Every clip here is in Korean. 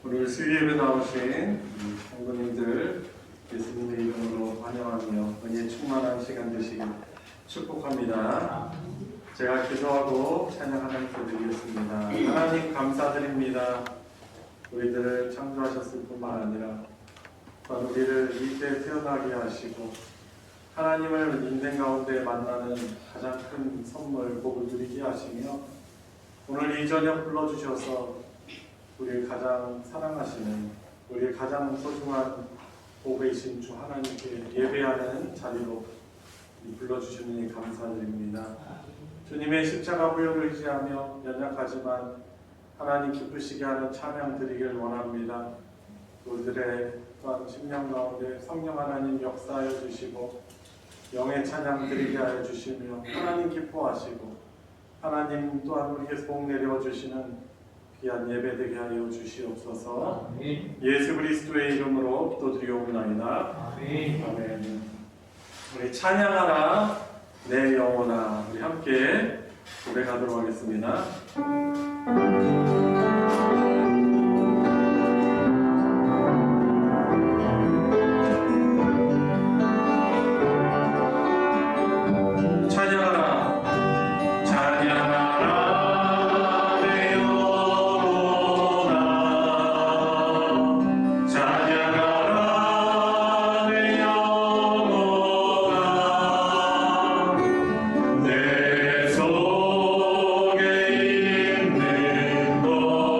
오늘 수요일에 나오신 성도님들 예수님의 이름으로 환영하며 은혜 충만한 시간 되시길 축복합니다. 제가 기도하고 찬양 하나님께 드리겠습니다. 하나님 감사드립니다. 우리들을 창조하셨을 뿐만 아니라 또한 우리를 이때 태어나게 하시고 하나님을 인생 가운데 만나는 가장 큰 선물, 복을 누리게 하시며 오늘 이 저녁 불러주셔서 우리를 가장 사랑하시는, 우리의 가장 소중한 보배이신 주 하나님께 예배하는 자리로 불러주시니 감사드립니다. 주님의 십자가 부여를 의지하며 연약하지만 하나님 기쁘시게 하는 찬양 드리길 원합니다. 우리들의 또한 심령 가운데 성령 하나님 역사하여 주시고 영의 찬양 드리게 하여 주시며 하나님 기뻐하시고 하나님 또한 우리에게 복 내려 주시는 귀한 예배 되게 하여 주시옵소서. 아멘. 예수 그리스도의 이름으로 기도드리옵나이다. 아멘. 아멘. 우리 찬양하라 내 영혼아, 우리 함께 고백하도록 하겠습니다. 내 속에 있는 것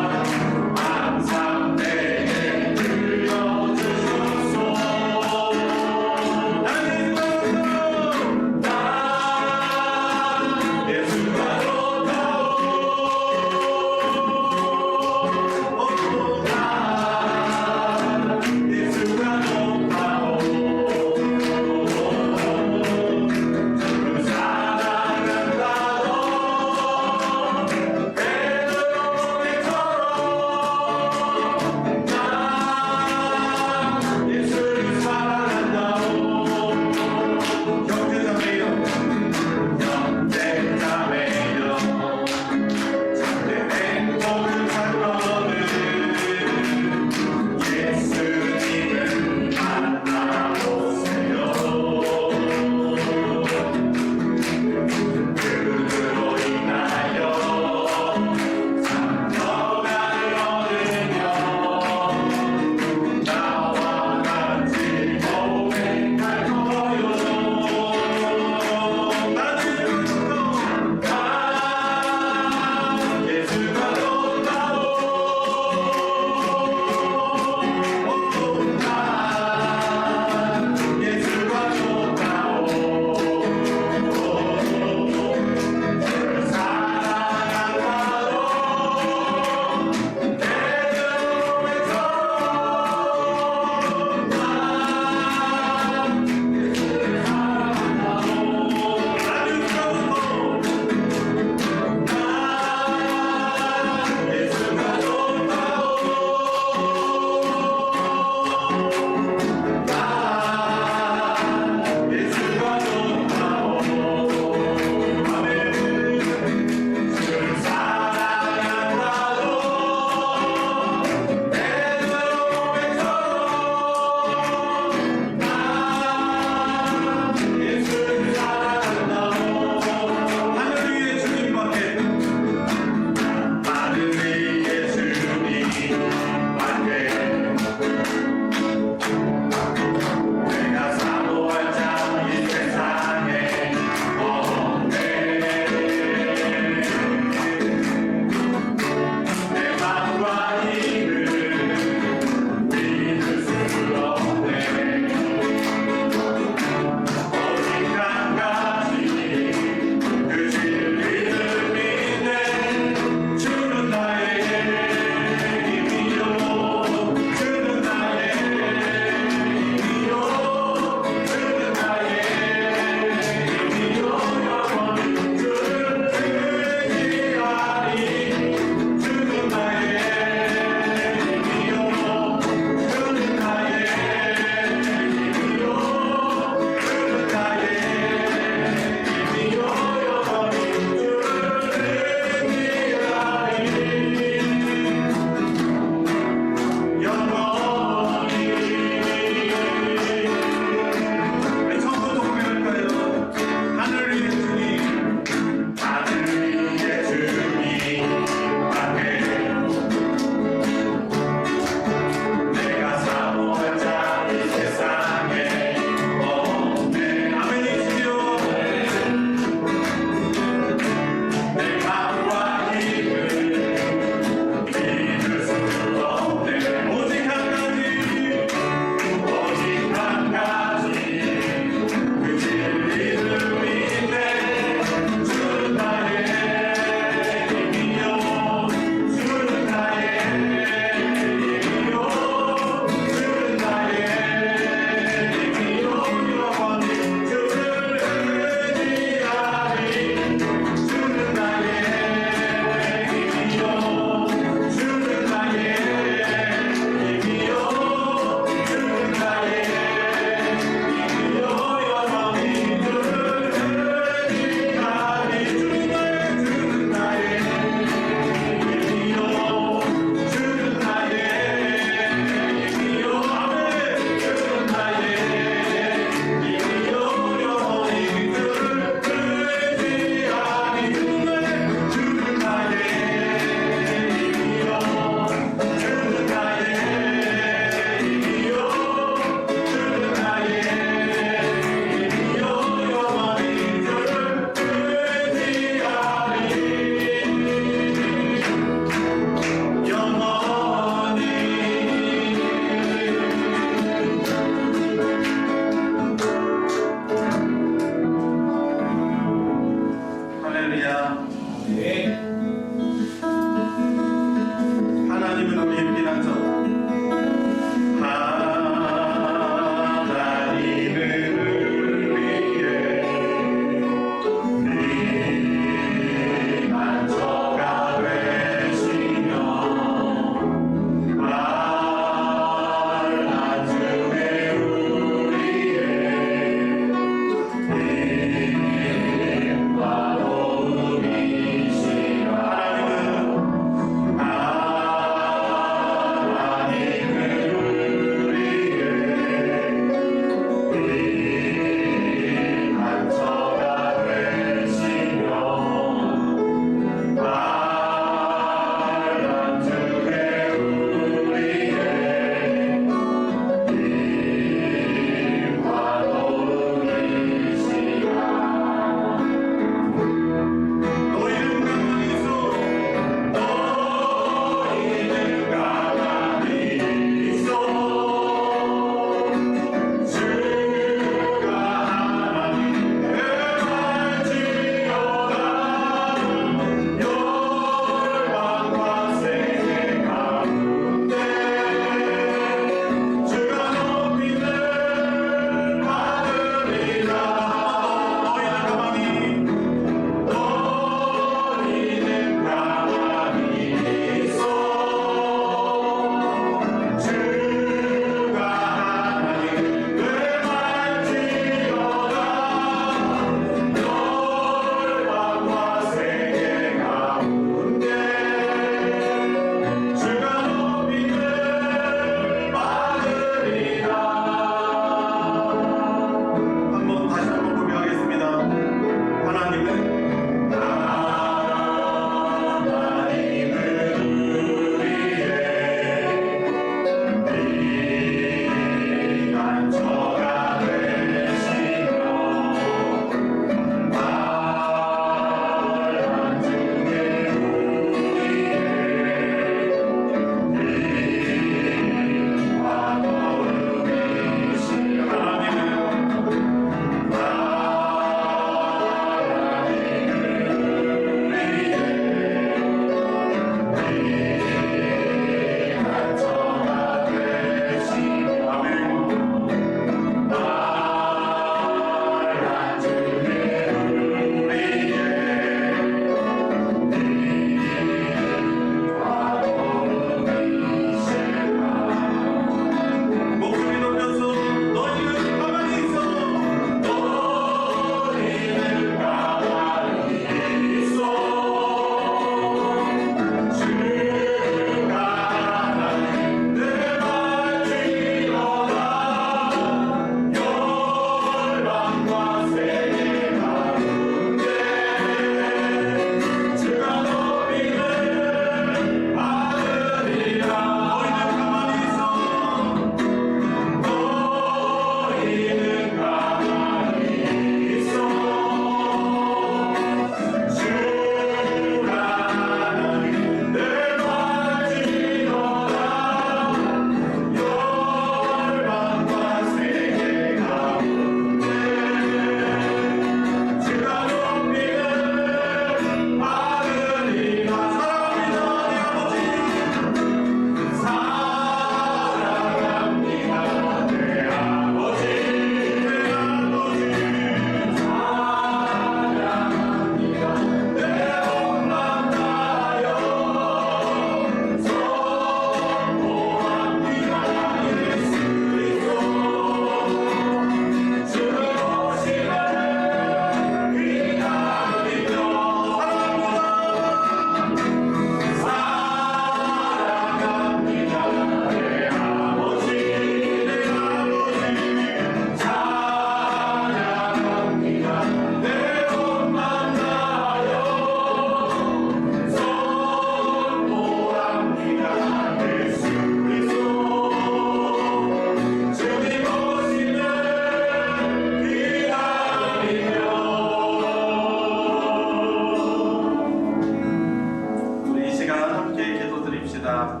합시다.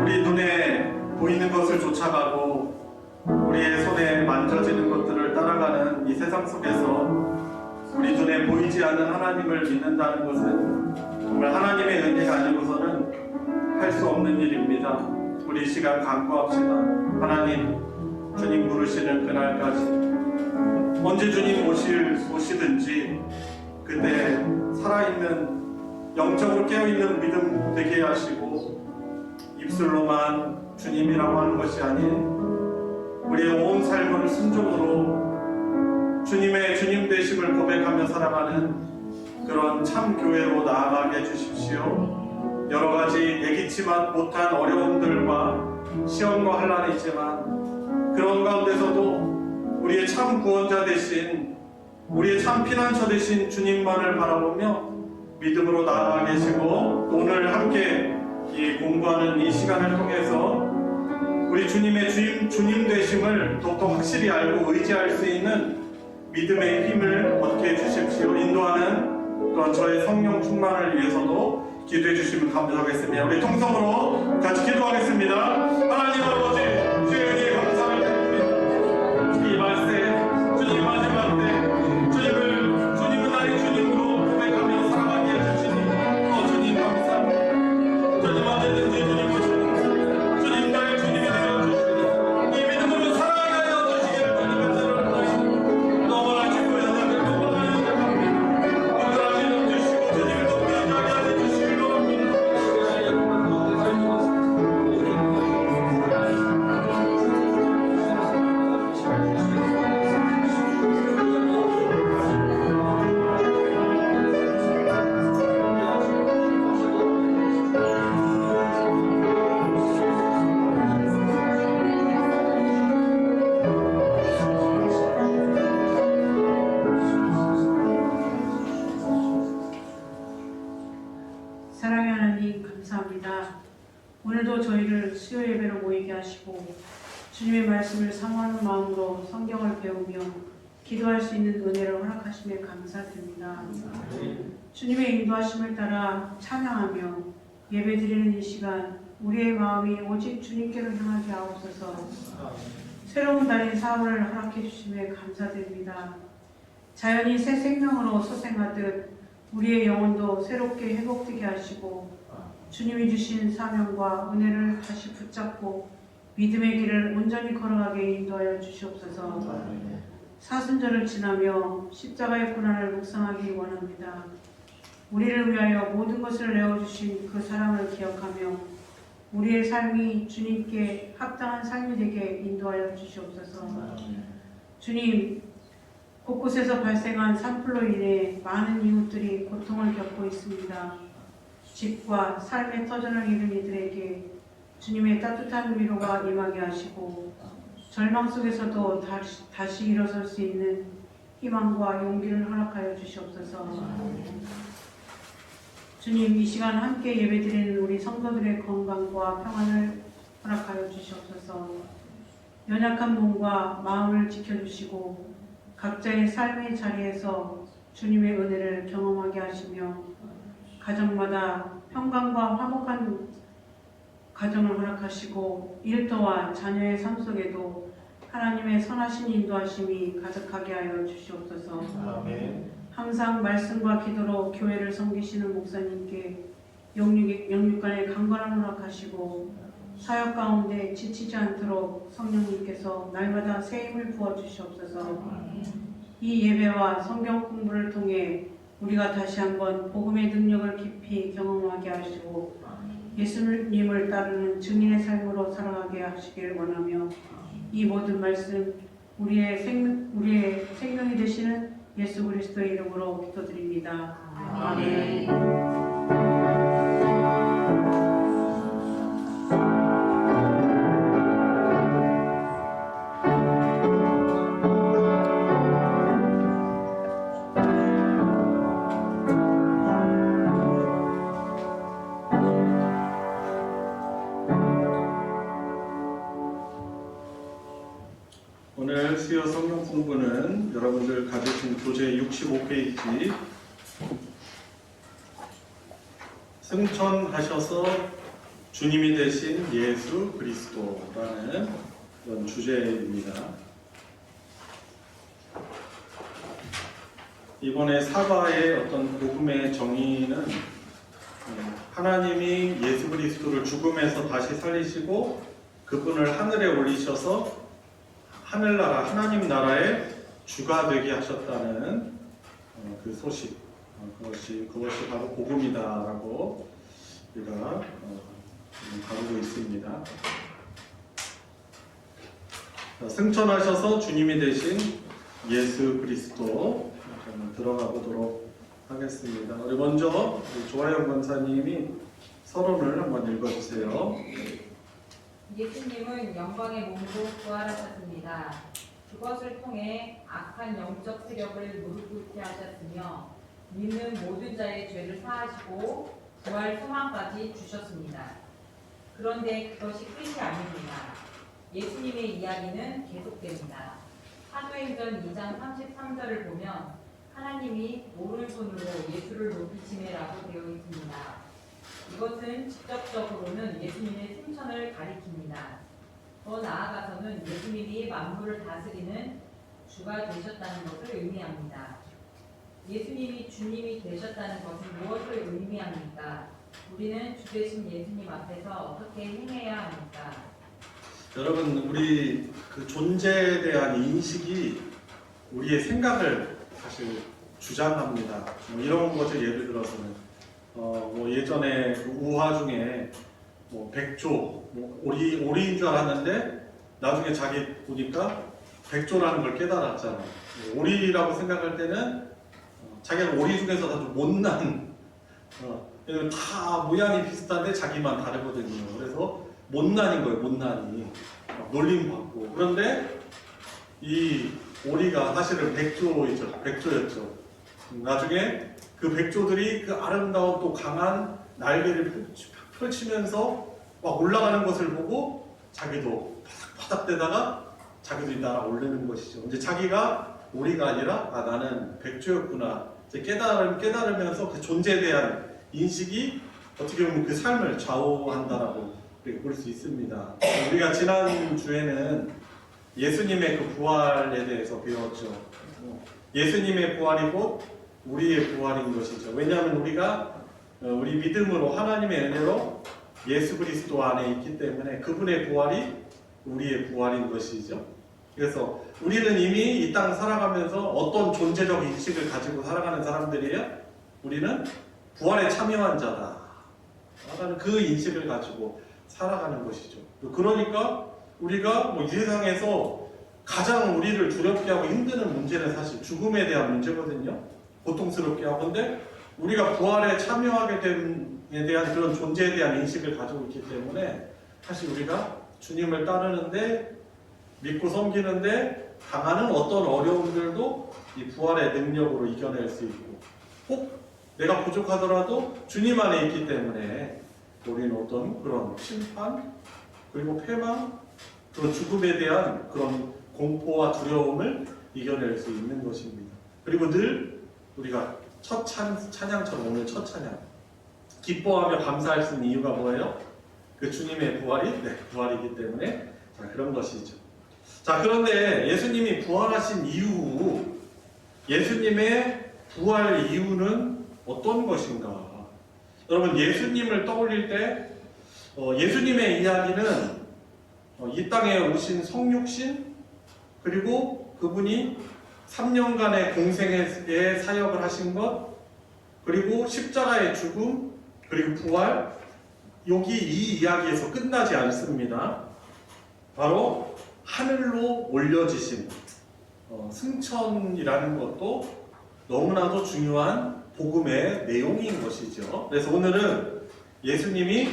우리 눈에 보이는 것을 쫓아가고 우리의 손에 만져지는 것들을 따라가는 이 세상 속에서 우리 눈에 보이지 않는 하나님을 믿는다는 것은 정말 하나님의 은혜가 아니고서는 할 수 없는 일입니다. 우리 이 시간 간구합시다. 하나님, 주님 부르시는 그날까지 언제 주님 오시든지 그때 살아있는 영적으로 깨어있는 믿음 되게 하시고 입술로만 주님이라고 하는 것이 아닌 우리의 온 삶을 순종으로 주님의 주님 되심을 고백하며 살아가는 그런 참 교회로 나아가게 해주십시오. 여러 가지 예기치 못한 어려움들과 시험과 환란이 있지만 그런 가운데서도 우리의 참 구원자 되신 우리의 참 피난처 되신 주님만을 바라보며 믿음으로 나아가 계시고 오늘 함께 이 공부하는 이 시간을 통해서 우리 주님의 주님 되심을 더욱더 확실히 알고 의지할 수 있는 믿음의 힘을 얻게 해주십시오. 인도하는 또한 저의 성령 충만을 위해서도 기도해 주시면 감사하겠습니다. 우리 통성으로 같이 기도하겠습니다. 하나님 아버지, 주의 은혜에 감사를 드립니다. 이 말씀 주님 마지막 때 주님은 나의 주님으로 고백하며 살아가게 해주시니 주님 감사합니다. 주님 언제든지 주님 오시는 주님 나의 주님이 되어주시니 이 믿음으로 살아가게 하여 주시기를 주님의 뜻을 너무나 기뻐요. 너무나 연약합니다. 오늘 주시고 주님을 돕게 하게 해주시기를 사랑의 하나님 감사합니다. 오늘도 저희를 수요 예배로 모이게 하시고 주님의 말씀을 사모하는 마음으로 성경을 배우며 기도할 수 있는 은혜를 허락하심에 감사드립니다. 주님의 인도하심을 따라 찬양하며 예배드리는 이 시간 우리의 마음이 오직 주님께로 향하게 하옵소서. 새로운 달인 사흘을 허락해 주심에 감사드립니다. 자연이 새 생명으로 소생하듯 우리의 영혼도 새롭게 회복되게 하시고 주님이 주신 사명과 은혜를 다시 붙잡고 믿음의 길을 온전히 걸어가게 인도하여 주시옵소서. 사순절을 지나며 십자가의 고난을 묵상하기 원합니다. 우리를 위하여 모든 것을 내어주신 그 사랑을 기억하며 우리의 삶이 주님께 합당한 삶이 되게 인도하여 주시옵소서. 주님, 곳곳에서 발생한 산불로 인해 많은 이웃들이 고통을 겪고 있습니다. 집과 삶의 터전을 잃은 이들에게 주님의 따뜻한 위로가 임하게 하시고 절망 속에서도 다시 일어설 수 있는 희망과 용기를 허락하여 주시옵소서. 주님, 이 시간 함께 예배드리는 우리 성도들의 건강과 평안을 허락하여 주시옵소서. 연약한 몸과 마음을 지켜주시고 각자의 삶의 자리에서 주님의 은혜를 경험하게 하시며 가정마다 평강과 화목한 가정을 허락하시고 일터와 자녀의 삶 속에도 하나님의 선하신 인도하심이 가득하게 하여 주시옵소서. 아멘. 항상 말씀과 기도로 교회를 섬기시는 목사님께 영육간의 강건함을 허락하시고 사역 가운데 지치지 않도록 성령님께서 날마다 새 힘을 부어주시옵소서. 이 예배와 성경 공부를 통해 우리가 다시 한번 복음의 능력을 깊이 경험하게 하시고 예수님을 따르는 증인의 삶으로 살아가게 하시길 원하며 이 모든 말씀 우리의 생명이 되시는 예수 그리스도의 이름으로 기도드립니다. 아멘. 오늘 수요 성경 공부는 여러분들 가지신 교재 65페이지 승천하셔서 주님이 되신 예수 그리스도라는 그런 주제입니다. 이번에 사과의 어떤 복음의 정의는 하나님이 예수 그리스도를 죽음에서 다시 살리시고 그분을 하늘에 올리셔서 하늘나라 하나님 나라의 주가 되게 하셨다는 그 소식, 그것이 바로 복음이다라고 우리가 다루고 있습니다. 승천하셔서 주님이 되신 예수 그리스도 들어가 보도록 하겠습니다. 우리 먼저 조아영 권사님이 서론을 한번 읽어주세요. 예수님은 영광의 몸으로 부활하셨습니다. 그것을 통해 악한 영적 세력을 무릎 꿇게 하셨으며 믿는 모든 자의 죄를 사하시고 부활 소망까지 주셨습니다. 그런데 그것이 끝이 아닙니다. 예수님의 이야기는 계속됩니다. 사도행전 2장 33절을 보면 하나님이 오른손으로 예수를 높이시매라고 되어 있습니다. 이것은 직접적으로는 예수님의 승천을 가리킵니다. 더 나아가서는 예수님이 만물을 다스리는 주가 되셨다는 것을 의미합니다. 예수님이 주님이 되셨다는 것은 무엇을 의미합니까? 우리는 주 되신 예수님 앞에서 어떻게 행해야 합니까? 여러분, 우리 그 존재에 대한 인식이 우리의 생각을 사실 주장합니다. 이런 것을 예를 들어서는 예전에 그 우화 중에 백조, 오리인 줄 알았는데 나중에 자기 보니까 백조라는 걸 깨달았잖아요. 오리라고 생각할 때는 자기가 오리 중에서 아주 못난, 다 모양이 비슷한데 자기만 다르거든요. 그래서 못난인 거예요, 못난이. 놀림받고. 그런데 이 오리가 사실은 백조였죠. 나중에 그 백조들이 그 아름다운 또 강한 날개를 펼치면서 막 올라가는 것을 보고 자기도 바닥바닥대다가 자기도 날아오르는 것이죠. 이제 자기가 오리가 아니라 나는 백조였구나. 이제 깨달으면서 그 존재에 대한 인식이 어떻게 보면 그 삶을 좌우한다라고 볼 수 있습니다. 우리가 지난 주에는 예수님의 그 부활에 대해서 배웠죠. 예수님의 부활이 곧 우리의 부활인 것이죠. 왜냐하면 우리가 우리 믿음으로 하나님의 은혜로 예수 그리스도 안에 있기 때문에 그분의 부활이 우리의 부활인 것이죠. 그래서 우리는 이미 이 땅 살아가면서 어떤 존재적 인식을 가지고 살아가는 사람들이에요? 우리는 부활에 참여한 자다 라는 그 인식을 가지고 살아가는 것이죠. 그러니까 우리가 이 세상에서 가장 우리를 두렵게 하고 힘드는 문제는 사실 죽음에 대한 문제거든요. 고통스럽게 하고. 근데 우리가 부활에 참여하게 됨에 대한 그런 존재에 대한 인식을 가지고 있기 때문에 사실 우리가 주님을 따르는데, 믿고 섬기는데 당하는 어떤 어려움들도 이 부활의 능력으로 이겨낼 수 있고, 꼭 내가 부족하더라도 주님 안에 있기 때문에 우리는 어떤 그런 심판, 그리고 패망, 그런 죽음에 대한 그런 공포와 두려움을 이겨낼 수 있는 것입니다. 그리고 늘 우리가 첫 찬양처럼, 오늘 첫 찬양, 기뻐하며 감사할 수 있는 이유가 뭐예요? 그 주님의 부활이기 때문에 그런 것이죠. 자, 그런데 예수님이 부활하신 이후, 예수님의 부활 이유는 어떤 것인가? 여러분, 예수님을 떠올릴 때 예수님의 이야기는 이 땅에 오신 성육신, 그리고 그분이 3년간의 공생의 사역을 하신 것, 그리고 십자가의 죽음, 그리고 부활, 여기 이 이야기에서 끝나지 않습니다. 바로 하늘로 올려지신 승천이라는 것도 너무나도 중요한 복음의 내용인 것이죠. 그래서 오늘은 예수님이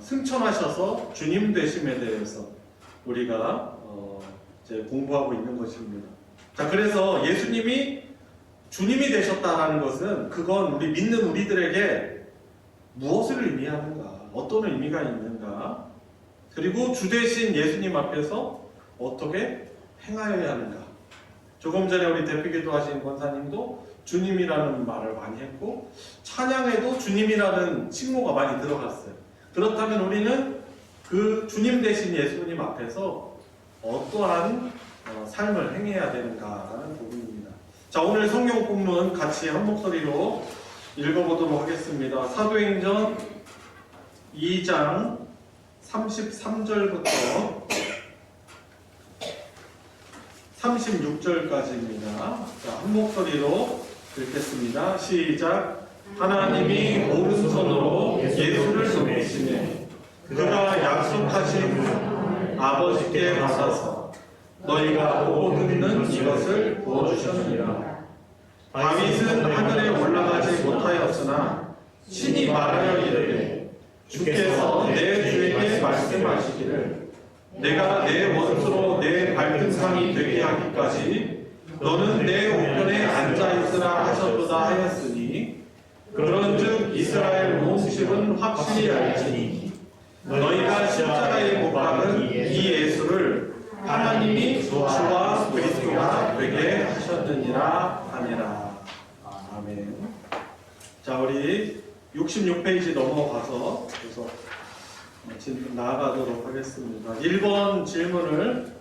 승천하셔서 주님 되심에 대해서 우리가 이제 공부하고 있는 것입니다. 자, 그래서 예수님이 주님이 되셨다는 것은, 그건 우리 믿는 우리들에게 무엇을 의미하는가, 어떤 의미가 있는가, 그리고 주 되신 예수님 앞에서 어떻게 행하여야 하는가. 조금 전에 우리 대표기도 하신 권사님도 주님이라는 말을 많이 했고 찬양에도 주님이라는 칭호가 많이 들어갔어요. 그렇다면 우리는 그 주님 대신 예수님 앞에서 어떠한 삶을 행해야 되는가라는 부분입니다. 자, 오늘 성경 본문 같이 한 목소리로 읽어보도록 하겠습니다. 사도행전 2장 33절부터 36절까지입니다. 자, 한 목소리로 읽겠습니다. 시작. 하나님이 오른손으로 예수를 높이시네 그가 약속하신 아버지께 받아서 너희가 보고 듣는 이것을 부어주셨느니라. 다윗은 하늘에 올라가지 못하였으나 신이 말하여 이르되 주께서 내 주에게 말씀하시기를 내가 내 원수로 내 발등상이 되게 하기까지 너는 내 우편에 앉아있으라 하셨도다 하였으니 그런즉 이스라엘 몸집은 확실히 알지니 너희가 십자가에 못 박은 이 예수를 하나님이 주와 그리스도가 되게 하셨느니라 하니라. 아멘. 자, 우리 66페이지 넘어가서 그래서 나아가도록 하겠습니다. 1번 질문을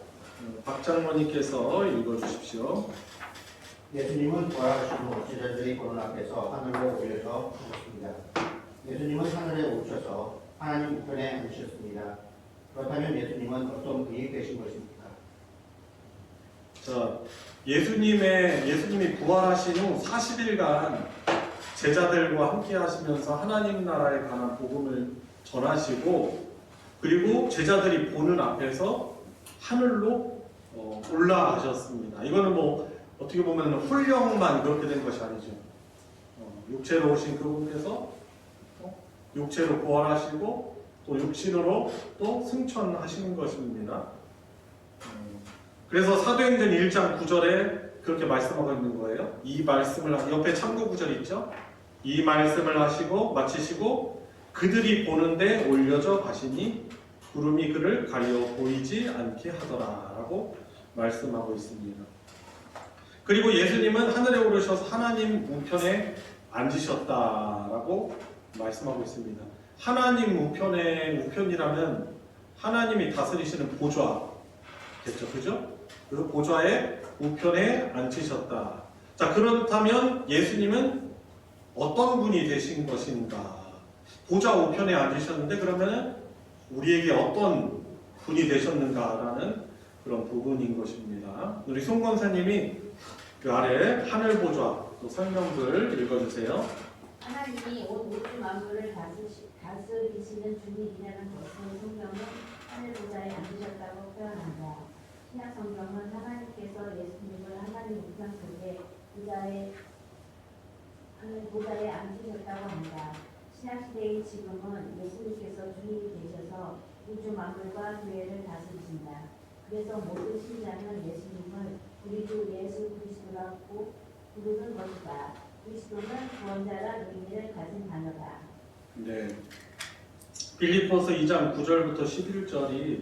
박장모님께서 읽어주십시오. 예수님은 부활하시고 제자들이 보는 앞에서 하늘로 올려서 오셨습니다. 예수님은 하늘에 오셔서 하나님 우편에 앉으셨습니다. 그렇다면 예수님은 어떤 분이 되신 것입니까? 자, 예수님이 부활하신 후 40일간 제자들과 함께 하시면서 하나님 나라에 관한 복음을 전하시고 그리고 제자들이 보는 앞에서 하늘로 올라가셨습니다. 이거는 뭐 어떻게 보면 훈령만 그렇게 된 것이 아니죠. 육체로 오신 그분께서 육체로 부활하시고 또 육신으로 또 승천하시는 것입니다. 그래서 사도행전 1장 9절에 그렇게 말씀하고 있는 거예요. 이 말씀을 옆에 참고 구절 있죠? 이 말씀을 하시고 마치시고 그들이 보는데 올려져 가시니 구름이 그를 가려 보이지 않게 하더라라고 말씀하고 있습니다. 그리고 예수님은 하늘에 오르셔서 하나님 우편에 앉으셨다라고 말씀하고 있습니다. 하나님 우편이라면 하나님이 다스리시는 보좌겠죠, 그죠? 그 보좌의 우편에 앉으셨다. 자, 그렇다면 예수님은 어떤 분이 되신 것인가? 보좌 우편에 앉으셨는데 그러면 우리에게 어떤 분이 되셨는가라는 그런 부분인 것입니다. 우리 송 권사님이 그 아래 하늘 보좌 또 설명글 읽어주세요. 하나님이 온 우주 만물을 다스리시는 주님이라는 것을 성경은 하늘 보좌에 앉으셨다고 표현한다. 신약 성경은 하나님께서 예수님을 하나님 우편 속에 하늘 보좌에 앉으셨다고 한다. 신약 시대의 지금은 예수님께서 주님이 되셔서 우주 만물과 교회를 다스리신다. 그래서 모든 신자는 예수님을 우리 주 예수 그리스도라고 부르는 것이다. 그리스도는 구원자란 의미를 가진 단어다. 네. 빌립보서 2장 9절부터 11절이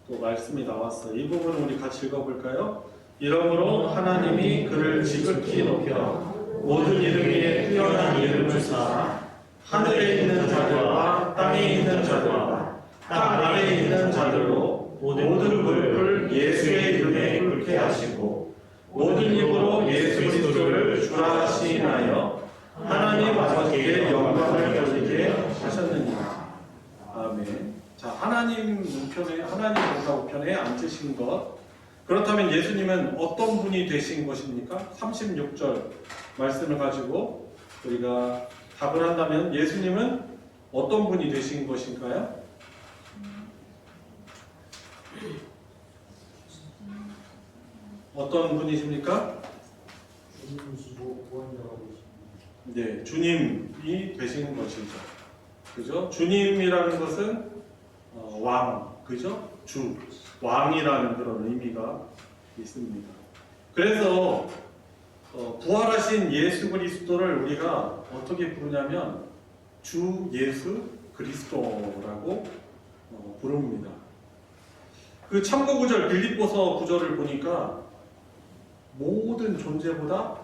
또 말씀이 나왔어요. 이 부분을 우리 같이 읽어볼까요? 이러므로 하나님이 그를 지극히 높여 모든 이름 위에 뛰어난 이름을 사 하늘에 있는 자들과 땅에 있는 자들과 땅 아래에 있는 자들로 모든 무릎을 예수의 이름에 꿇게 하시고 모든 입으로 예수 그리스도를 주라 시인하여 하나님 아버지께 영광을 돌리게 하셨느니라. 아멘. 자, 하나님 보좌 우편에 앉으신 것. 그렇다면 예수님은 어떤 분이 되신 것입니까? 36절 말씀을 가지고 우리가 답을 한다면 예수님은 어떤 분이 되신 것인가요? 어떤 분이십니까? 네, 주님이 되신 것이죠. 그죠? 주님이라는 것은 왕, 그죠? 주, 왕이라는 그런 의미가 있습니다. 그래서 부활하신 예수 그리스도를 우리가 어떻게 부르냐면 주 예수 그리스도라고 부릅니다. 그 참고 구절 빌립보서 구절을 보니까 모든 존재보다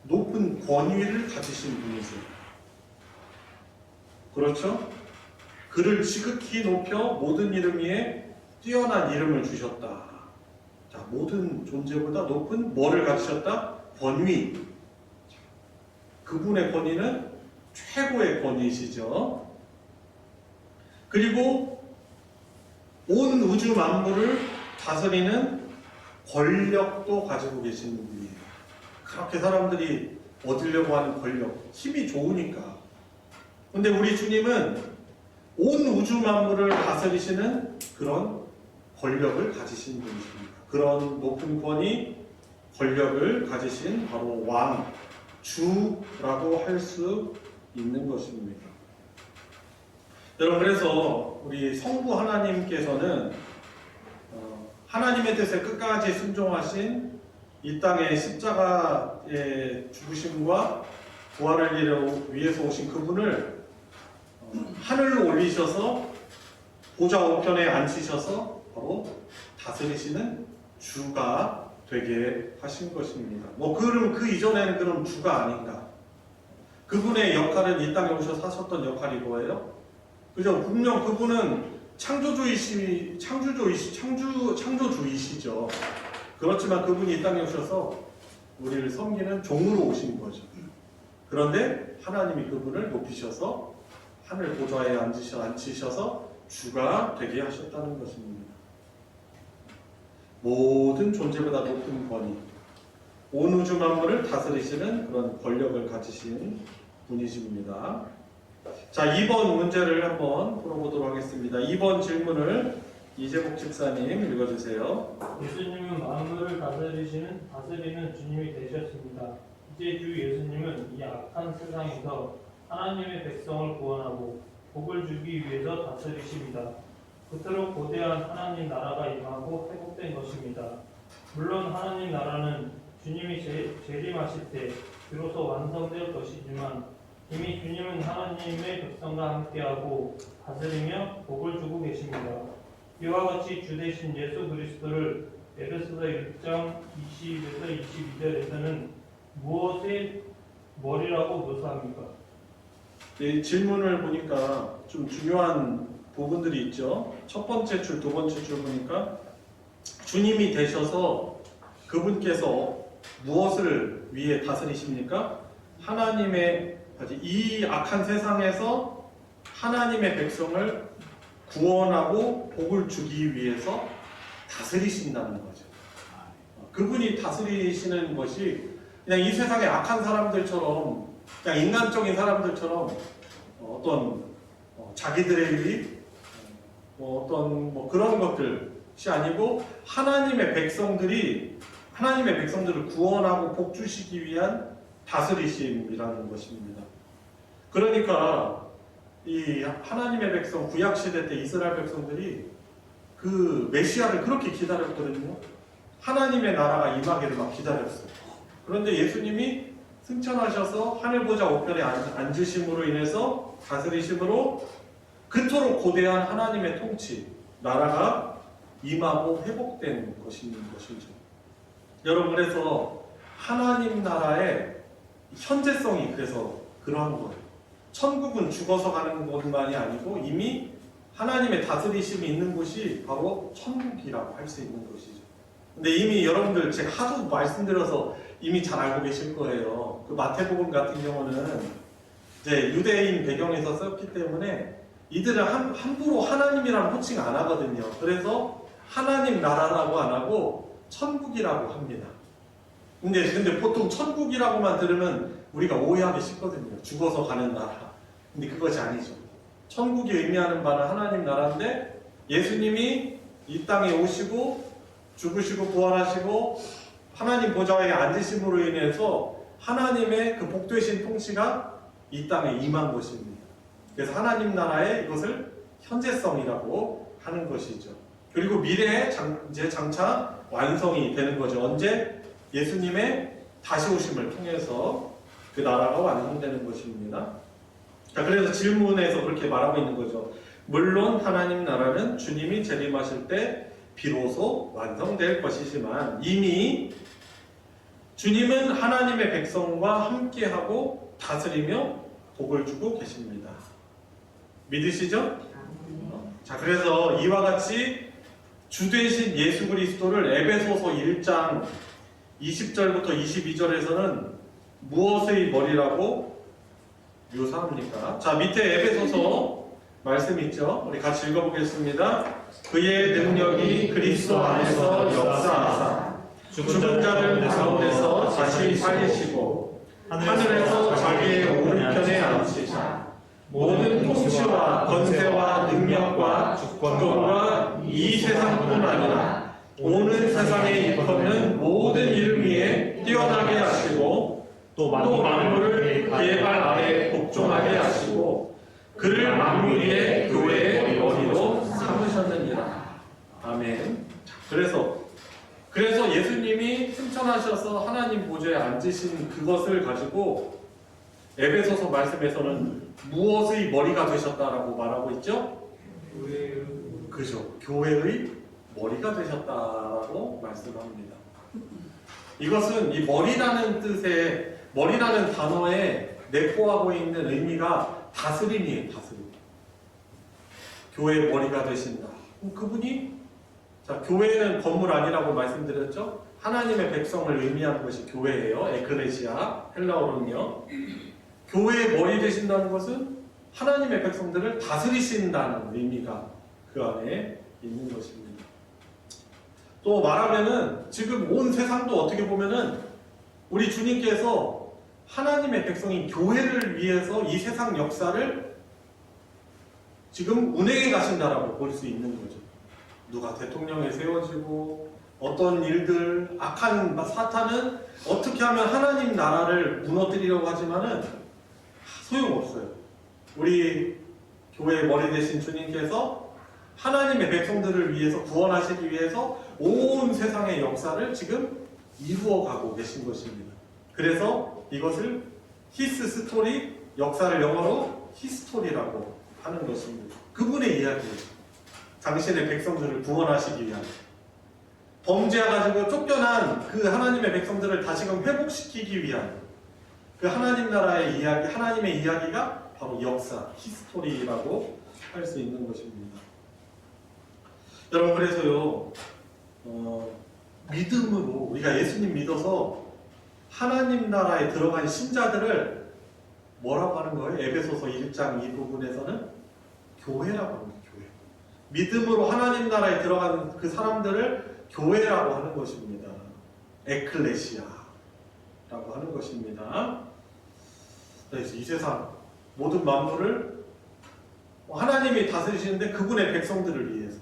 높은 권위를 가지신 분이세요. 그렇죠? 그를 지극히 높여 모든 이름 위에 뛰어난 이름을 주셨다. 자, 모든 존재보다 높은 뭐를 가지셨다? 권위. 그분의 권위는 최고의 권위시죠. 그리고 온 우주 만물을 다스리는 권력도 가지고 계시는 분이에요. 그렇게 사람들이 얻으려고 하는 권력, 힘이 좋으니까. 근데 우리 주님은 온 우주 만물을 다스리시는 그런 권력을 가지신 분이십니다. 그런 높은 권위, 권력을 가지신 바로 왕, 주라고 할 수 있는 것입니다. 여러분, 그래서 우리 성부 하나님께서는 하나님의 뜻에 끝까지 순종하신 이 땅의 십자가의 죽으심과 부활을 위해서 오신 그분을 하늘로 올리셔서 보좌 우편에 앉히셔서 바로 다스리시는 주가 되게 하신 것입니다. 그럼 그 이전에는 그럼 주가 아닌가? 그분의 역할은 이 땅에 오셔서 하셨던 역할이 뭐예요? 그죠? 분명 그분은 창조주이시죠. 그렇지만 그분이 이 땅에 오셔서 우리를 섬기는 종으로 오신 거죠. 그런데 하나님이 그분을 높이셔서 하늘 보좌에 앉히셔서 주가 되게 하셨다는 것입니다. 모든 존재보다 높은 권위, 온 우주 만물을 다스리시는 그런 권력을 가지신 분이십니다. 자, 2번 문제를 한번 풀어보도록 하겠습니다. 2번 질문을 이재복 집사님 읽어주세요. 예수님은 만물을 다스리는 주님이 되셨습니다. 이제 주 예수님은 이 악한 세상에서 하나님의 백성을 구원하고 복을 주기 위해서 다스리십니다. 그토록 거대한 하나님 나라가 임하고 회복된 것입니다. 물론 하나님 나라는 주님이 재림하실 때 비로소 완성될 것이지만 이미 주님은 하나님의 백성과 함께하고 다스리며 복을 주고 계십니다. 이와 같이 주 되신 예수 그리스도를 에베소서 1장 20에서 22절에서는 무엇의 머리라고 묘사합니까? 이 질문을 보니까 좀 중요한 부분들이 있죠. 첫 번째 줄, 두 번째 줄 보니까 주님이 되셔서 그분께서 무엇을 위해 다스리십니까? 하나님의 이 악한 세상에서 하나님의 백성을 구원하고 복을 주기 위해서 다스리신다는 거죠. 그분이 다스리시는 것이 그냥 이 세상의 악한 사람들처럼, 그냥 인간적인 사람들처럼 어떤 자기들의 일, 어떤 그런 것들이 아니고 하나님의 백성들을 구원하고 복 주시기 위한 다스리심이라는 것입니다. 그러니까 이 하나님의 백성, 구약시대 때 이스라엘 백성들이 그 메시아를 그렇게 기다렸거든요. 하나님의 나라가 임하기를 막 기다렸어요. 그런데 예수님이 승천하셔서 하늘보좌 우편에 앉으심으로 인해서 다스리심으로 그토록 고대한 하나님의 통치, 나라가 임하고 회복된 것인 것이죠. 여러분, 그래서 하나님 나라의 현재성이 그래서 그러한 거예요. 천국은 죽어서 가는 곳만이 아니고 이미 하나님의 다스리심이 있는 곳이 바로 천국이라고 할 수 있는 것이죠. 근데 이미 여러분들 제가 하도 말씀드려서 이미 잘 알고 계실 거예요. 그 마태복음 같은 경우는 이제 유대인 배경에서 썼기 때문에 이들은 함부로 하나님이라는 호칭 안 하거든요. 그래서 하나님 나라라고 안 하고 천국이라고 합니다. 근데 보통 천국이라고만 들으면 우리가 오해하기 쉽거든요. 죽어서 가는 나라. 근데 그것이 아니죠. 천국이 의미하는 바는 하나님 나라인데 예수님이 이 땅에 오시고 죽으시고 부활하시고 하나님 보좌에 앉으심으로 인해서 하나님의 그 복되신 통치가 이 땅에 임한 것입니다. 그래서 하나님 나라의 이것을 현재성이라고 하는 것이죠. 그리고 미래에 이제 장차 완성이 되는 거죠. 언제? 예수님의 다시 오심을 통해서 그 나라가 완성되는 것입니다. 자, 그래서 질문에서 그렇게 말하고 있는 거죠. 물론 하나님 나라는 주님이 재림하실 때 비로소 완성될 것이지만 이미 주님은 하나님의 백성과 함께하고 다스리며 복을 주고 계십니다. 믿으시죠? 자, 그래서 이와 같이 주 되신 예수 그리스도를 에베소서 1장 20절부터 22절에서는 무엇의 머리라고 묘사합니까? 자, 밑에 에베소서 말씀 있죠? 우리 같이 읽어보겠습니다. 그의 능력이 그리스도 안에서 역사하사 죽은 자들 가운데서 다시 살리시고 하늘에서 자기의 오른편에 앉히사 모든 통치와 권세와 능력과 주권과 이 세상뿐 아니라 오는 세상에 일컫는 모든 이름 위에 뛰어나게 하시고 또 만물을 그의 발 아래 복종하게 하시고 그를 만물 위에 교회의 머리로 삼으셨느니라. 아멘. 그래서 예수님이 승천하셔서 하나님 보좌에 앉으신 그것을 가지고 에베소서 말씀에서는 무엇의 머리가 되셨다라고 말하고 있죠? 그죠. 교회의 머리가 되셨다라고 말씀합니다. 이것은 이 머리라는 단어에 내포하고 있는 의미가 다스림이에요. 다스림. 교회의 머리가 되신다. 그분이 자, 교회는 건물 아니라고 말씀드렸죠? 하나님의 백성을 의미하는 것이 교회예요. 에클레시아, 헬라어로는요. 교회의 머리 되신다는 것은 하나님의 백성들을 다스리신다는 의미가 그 안에 있는 것입니다. 또 말하면은 지금 온 세상도 어떻게 보면은 우리 주님께서 하나님의 백성인 교회를 위해서 이 세상 역사를 지금 운행해 가신다라고 볼 수 있는 거죠. 누가 대통령에 세워지고 어떤 일들, 악한 사탄은 어떻게 하면 하나님 나라를 무너뜨리려고 하지만은 소용없어요. 우리 교회의 머리 되신 주님께서 하나님의 백성들을 위해서 구원하시기 위해서 온 세상의 역사를 지금 이루어가고 계신 것입니다. 그래서 이것을 히스 스토리, 역사를 영어로 히스토리라고 하는 것입니다. 그분의 이야기예요. 당신의 백성들을 구원하시기 위한 범죄해가지고 쫓겨난 그 하나님의 백성들을 다시금 회복시키기 위한 그 하나님 나라의 이야기, 하나님의 이야기가 바로 역사, 히스토리라고 할 수 있는 것입니다. 여러분, 그래서요 믿음으로 우리가 예수님 믿어서 하나님 나라에 들어간 신자들을 뭐라고 하는 거예요? 에베소서 1장 이 부분에서는 교회라고 합니다. 교회. 믿음으로 하나님 나라에 들어간 그 사람들을 교회라고 하는 것입니다. 에클레시아라고 하는 것입니다. 그래서 이 세상 모든 만물을 하나님이 다스리시는데 그분의 백성들을 위해서,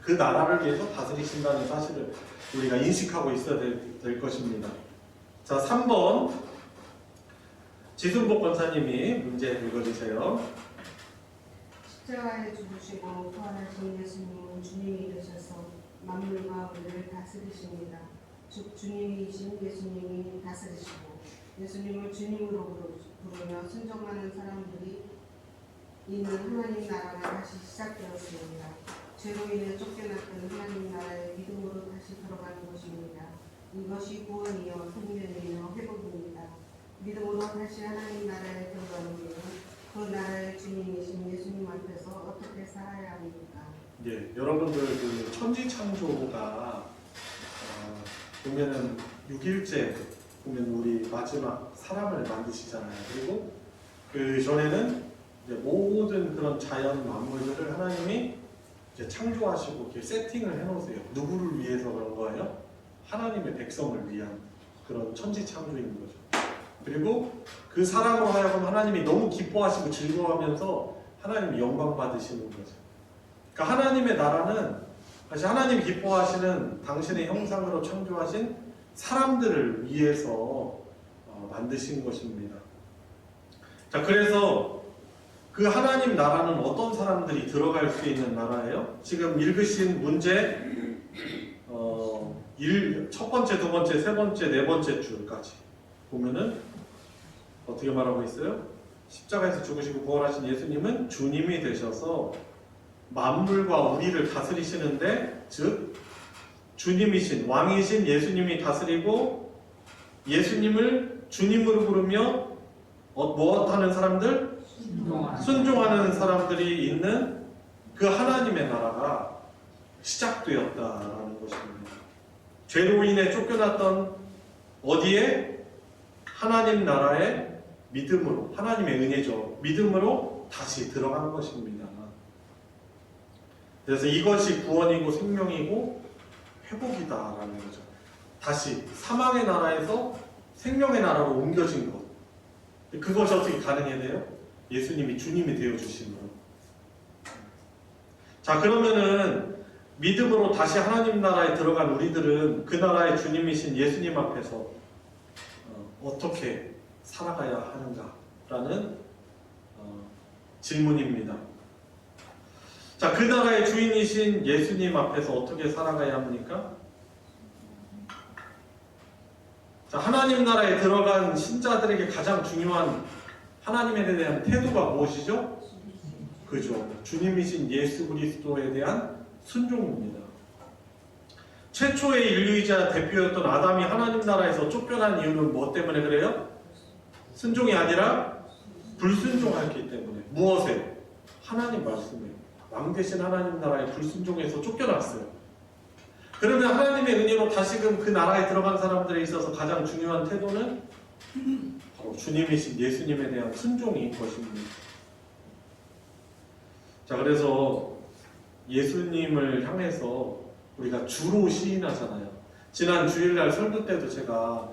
그 나라를 위해서 다스리신다는 사실을 우리가 인식하고 있어야 될 것입니다. 자, 3번 지순복 권사님이 문제 읽어주세요. 십자가에 죽으시고 부활하신 예수님은 주님이 되셔서 만물과 우리를 다스리십니다. 즉 주님이신 예수님이 다스리시고 예수님을 주님으로 부르며 순종하는 사람들이 있는 하나님 나라가 다시 시작되었습니다. 죄로 인해 쫓겨났던 하나님 나라에 믿음으로 다시 들어가는 것입니다. 이것이 구원이요 생명이요 회복입니다. 믿음으로 다시 하나님 나라에 들어가는 길은 그 나라의 주님이신 예수님 앞에서 어떻게 살아야 합니까? 예, 여러분들 그 천지 창조가 보면은 6일째 보면 우리 마지막 사람을 만드시잖아요. 그리고 그 전에는 이제 모든 그런 자연 만물들을 하나님이 이제 창조하시고 이렇게 세팅을 해놓으세요. 누구를 위해서 그런 거예요? 하나님의 백성을 위한 그런 천지 창조인 거죠. 그리고 그 사람으로 하여금 하나님이 너무 기뻐하시고 즐거워하면서 하나님이 영광 받으시는 거죠. 그러니까 하나님의 나라는 다시 하나님 기뻐하시는 당신의 형상으로 창조하신 사람들을 위해서 만드신 것입니다. 자, 그래서 그 하나님 나라는 어떤 사람들이 들어갈 수 있는 나라예요? 지금 읽으신 문제 첫 번째, 두 번째, 세 번째, 네 번째 줄까지 보면은 어떻게 말하고 있어요? 십자가에서 죽으시고 부활하신 예수님은 주님이 되셔서 만물과 우리를 다스리시는데, 즉 주님이신 왕이신 예수님이 다스리고 예수님을 주님으로 부르며 무엇하는 사람들? 순종하는 사람들이 있는 그 하나님의 나라가 시작되었다라는 것입니다. 죄로 인해 쫓겨났던 어디에? 하나님 나라의 믿음으로, 하나님의 은혜죠. 믿음으로 다시 들어간 것입니다. 그래서 이것이 구원이고 생명이고 회복이다라는 거죠. 다시 사망의 나라에서 생명의 나라로 옮겨진 것. 그것이 어떻게 가능해야 돼요? 예수님이 주님이 되어주심으로. 자, 그러면은 믿음으로 다시 하나님 나라에 들어간 우리들은 그 나라의 주님이신 예수님 앞에서 어떻게 살아가야 하는가라는 질문입니다. 자, 그 나라의 주인이신 예수님 앞에서 어떻게 살아가야 합니까? 자, 하나님 나라에 들어간 신자들에게 가장 중요한 하나님에 대한 태도가 무엇이죠? 그죠. 주님이신 예수 그리스도에 대한 순종입니다. 최초의 인류이자 대표였던 아담이 하나님 나라에서 쫓겨난 이유는 무엇 때문에 그래요? 순종이 아니라 불순종했기 때문에. 무엇에? 하나님 말씀에. 왕 대신 하나님 나라에 불순종해서 쫓겨났어요. 그러면 하나님의 은혜로 다시금 그 나라에 들어간 사람들에 있어서 가장 중요한 태도는 바로 주님이신 예수님에 대한 순종인 것입니다. 자, 그래서 예수님을 향해서 우리가 주로 시인하잖아요. 지난 주일날 설교 때도 제가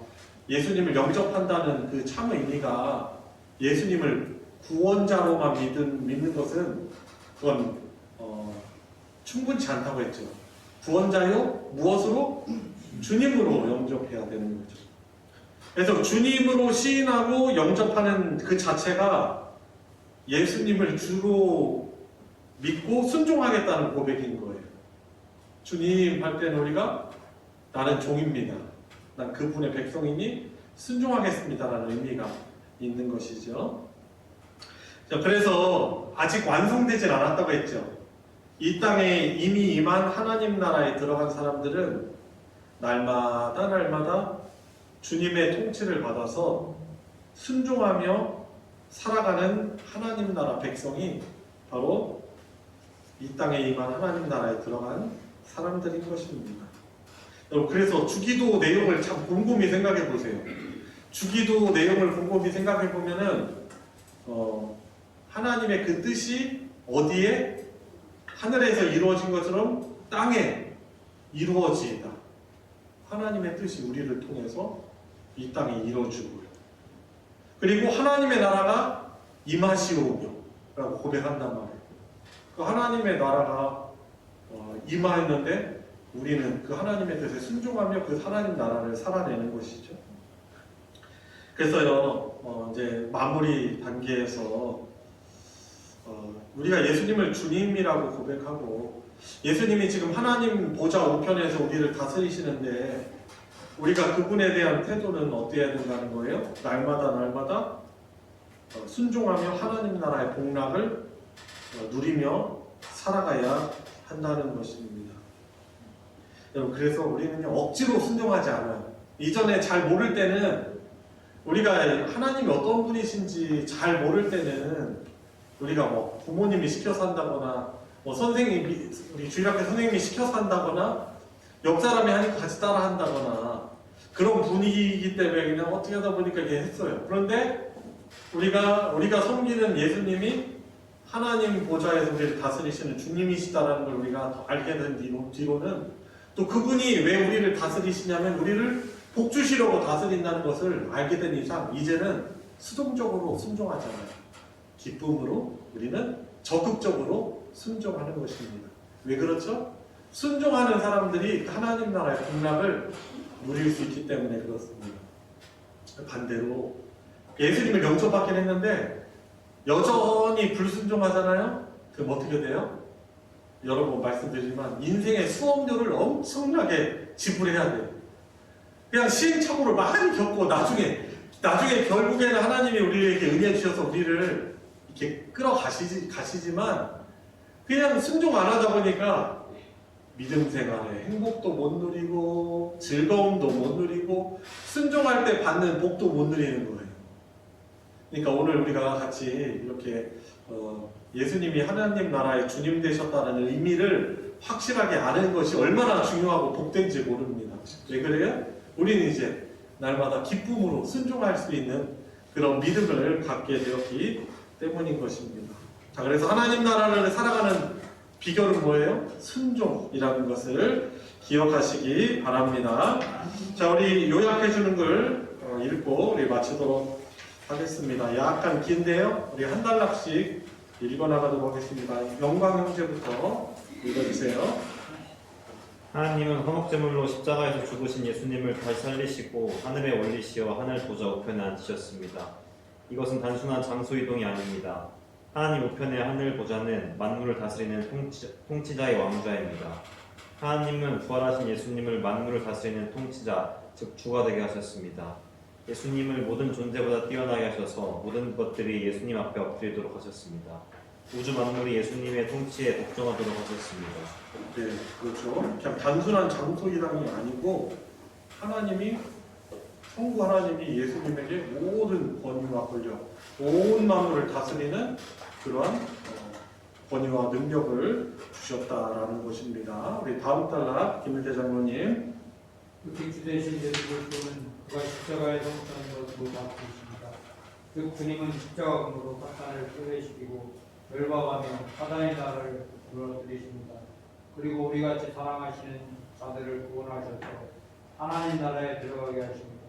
예수님을 영접한다는 그 참 의미가 예수님을 구원자로만 믿는 것은 그건 충분치 않다고 했죠. 구원자요? 무엇으로? 주님으로 영접해야 되는 거죠. 그래서 주님으로 시인하고 영접하는 그 자체가 예수님을 주로 믿고 순종하겠다는 고백인 거예요. 주님 할 때는 우리가 나는 종입니다. 난 그분의 백성이니 순종하겠습니다라는 의미가 있는 것이죠. 자, 그래서 아직 완성되질 않았다고 했죠. 이 땅에 이미 임한 하나님 나라에 들어간 사람들은 날마다 주님의 통치를 받아서 순종하며 살아가는 하나님 나라 백성이 바로 이 땅에 임한 하나님 나라에 들어간 사람들인 것입니다. 여러분, 그래서 주기도 내용을 참 곰곰이 생각해 보세요. 주기도 내용을 곰곰이 생각해 보면은 하나님의 그 뜻이 어디에? 하늘에서 이루어진 것처럼 땅에 이루어지다. 하나님의 뜻이 우리를 통해서 이 땅에 이루어지고요. 그리고 하나님의 나라가 임하시오며 라고 고백한단 말이에요. 그 하나님의 나라가 임하였는데 우리는 그 하나님의 뜻에 순종하며 그 하나님 나라를 살아내는 것이죠. 그래서요, 이제 마무리 단계에서 우리가 예수님을 주님이라고 고백하고 예수님이 지금 하나님 보좌 우편에서 우리를 다스리시는데 우리가 그분에 대한 태도는 어때야 된다는 거예요? 날마다 순종하며 하나님 나라의 복락을 누리며 살아가야 한다는 것입니다. 여러분, 그래서 우리는요, 억지로 순종하지 않아요. 이전에 잘 모를 때는 우리가 하나님이 어떤 분이신지 잘 모를 때는 우리가 뭐 부모님이 시켜서 한다거나 뭐 선생님이, 우리 주일학교 선생님이 시켜서 한다거나 옆 사람이 하니까 같이 따라 한다거나 그런 분위기이기 때문에 그냥 어떻게 하다 보니까 이렇게 했어요. 그런데 우리가 섬기는 예수님이 하나님 보좌에서 우리를 다스리시는 주님이시다라는 걸 우리가 더 알게 된 뒤로는 또 그분이 왜 우리를 다스리시냐면 우리를 복주시려고 다스린다는 것을 알게 된 이상 이제는 수동적으로 순종하잖아요. 기쁨으로 우리는 적극적으로 순종하는 것입니다. 왜 그렇죠? 순종하는 사람들이 하나님 나라의 복락을 누릴 수 있기 때문에 그렇습니다. 반대로 예수님을 영접받긴 했는데 여전히 불순종하잖아요? 그럼 어떻게 돼요? 여러 번 말씀드리지만 인생의 수업료를 엄청나게 지불해야 돼요. 그냥 시행착오를 많이 겪고 나중에 결국에는 하나님이 우리에게 은혜 주셔서 우리를 이렇게 끌어가시지만 그냥 순종 안 하다 보니까 믿음 생활에 행복도 못 누리고 즐거움도 못 누리고 순종할 때 받는 복도 못 누리는 거예요. 그러니까 오늘 우리가 같이 이렇게 예수님이 하나님 나라의 주님 되셨다는 의미를 확실하게 아는 것이 얼마나 중요하고 복된지 모릅니다. 왜 그래요? 우리는 이제 날마다 기쁨으로 순종할 수 있는 그런 믿음을 갖게 되었기 때문인 것입니다. 자, 그래서 하나님 나라를 살아가는 비결은 뭐예요? 순종이라는 것을 기억하시기 바랍니다. 자, 우리 요약해 주는 걸 읽고 우리 마치도록 하겠습니다. 약간 긴데요. 우리 한 단락씩 읽어 나가도록 하겠습니다. 영광 형제부터 읽어주세요. 하나님은 화목제물로 십자가에서 죽으신 예수님을 다시 살리시고 하늘에 올리시어 하늘 보좌 우편에 앉히셨습니다. 이것은 단순한 장소 이동이 아닙니다. 하나님 우편의 하늘 보좌는 만물을 다스리는 통치자의 왕좌입니다. 하나님은 부활하신 예수님을 만물을 다스리는 통치자, 즉 주가 되게 하셨습니다. 예수님을 모든 존재보다 뛰어나게 하셔서 모든 것들이 예수님 앞에 엎드리도록 하셨습니다. 우주 만물이 예수님의 통치에 복종하도록 하셨습니다. 네, 그렇죠. 그냥 단순한 장소 이동이 아니고 하나님이 성부 하나님이 예수님에게 모든 권위와 권력, 온 만물을 다스리는 그러한 권위와 능력을 주셨다라는 것입니다. 우리 다음 단락 김일태 장로님. 주 대신 예수 그리스도는 그가 십자가에서 못하는 것으로 맡기십니다. 즉 주님은 십자가금으로 사탄을 뼈대시키고 멸망하며 사단의 나라를 무너뜨리십니다. 그리고 우리같이 사랑하시는 자들을 구원하셔서 하나님 나라에 들어가게 하십니다.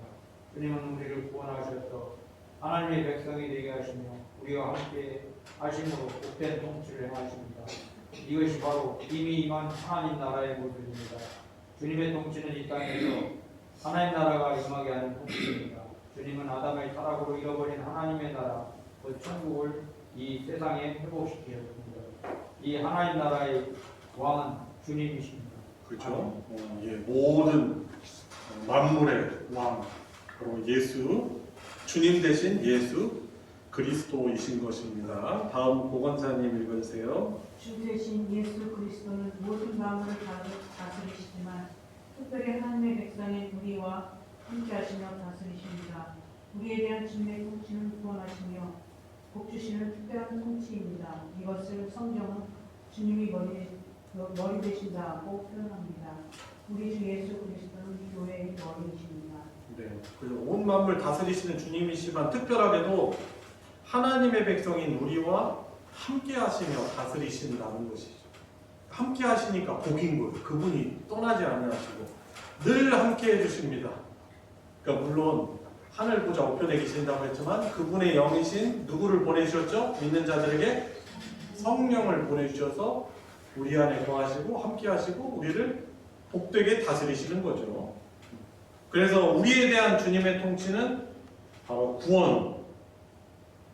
주님은 우리를 구원하셔서 하나님의 백성이 되게 하시며 우리와 함께 하심으로 복된 통치를 행하십니다. 이것이 바로 이미 임한 하나님 나라의 모습입니다. 주님의 통치는 이 땅에서 하나님 나라가 임하게 하는 통치입니다. 주님은 아담의 타락으로 잃어버린 하나님의 나라, 그 천국을 이 세상에 회복시키셨습니다. 이 하나님 나라의 왕은 주님이십니다. 그렇죠. 예, 모든 만물의 왕, 그리고 예수, 주님 대신 예수 그리스도이신 것입니다. 다음 고건사님 읽어주세요. 주 대신 예수 그리스도는 모든 만물을 다스리시지만 특별히 하나님의 백성인 우리와 함께 하시며 다스리십니다. 우리에 대한 주님의 통치는 구원하시며 복 주시는 특별한 통치입니다. 이것을 성경은 주님이 머리 되신다고 표현합니다. 우리 주 예수 그리스도는 교회의 머리이십니다. 네, 그래서 온 만물 다스리시는 주님이시지만 특별하게도 하나님의 백성인 우리와 함께 하시며 다스리신다는 것이죠. 함께 하시니까 복인 거예요. 그분이 떠나지 않으시고 늘 함께 해주십니다. 그러니까 물론 하늘 보좌 우편에 계신다고 했지만 그분의 영이신 누구를 보내주셨죠? 믿는 자들에게 성령을 보내주셔서 우리 안에 거하시고 함께 하시고 우리를 복되게 다스리시는 거죠. 그래서 우리에 대한 주님의 통치는 바로 구원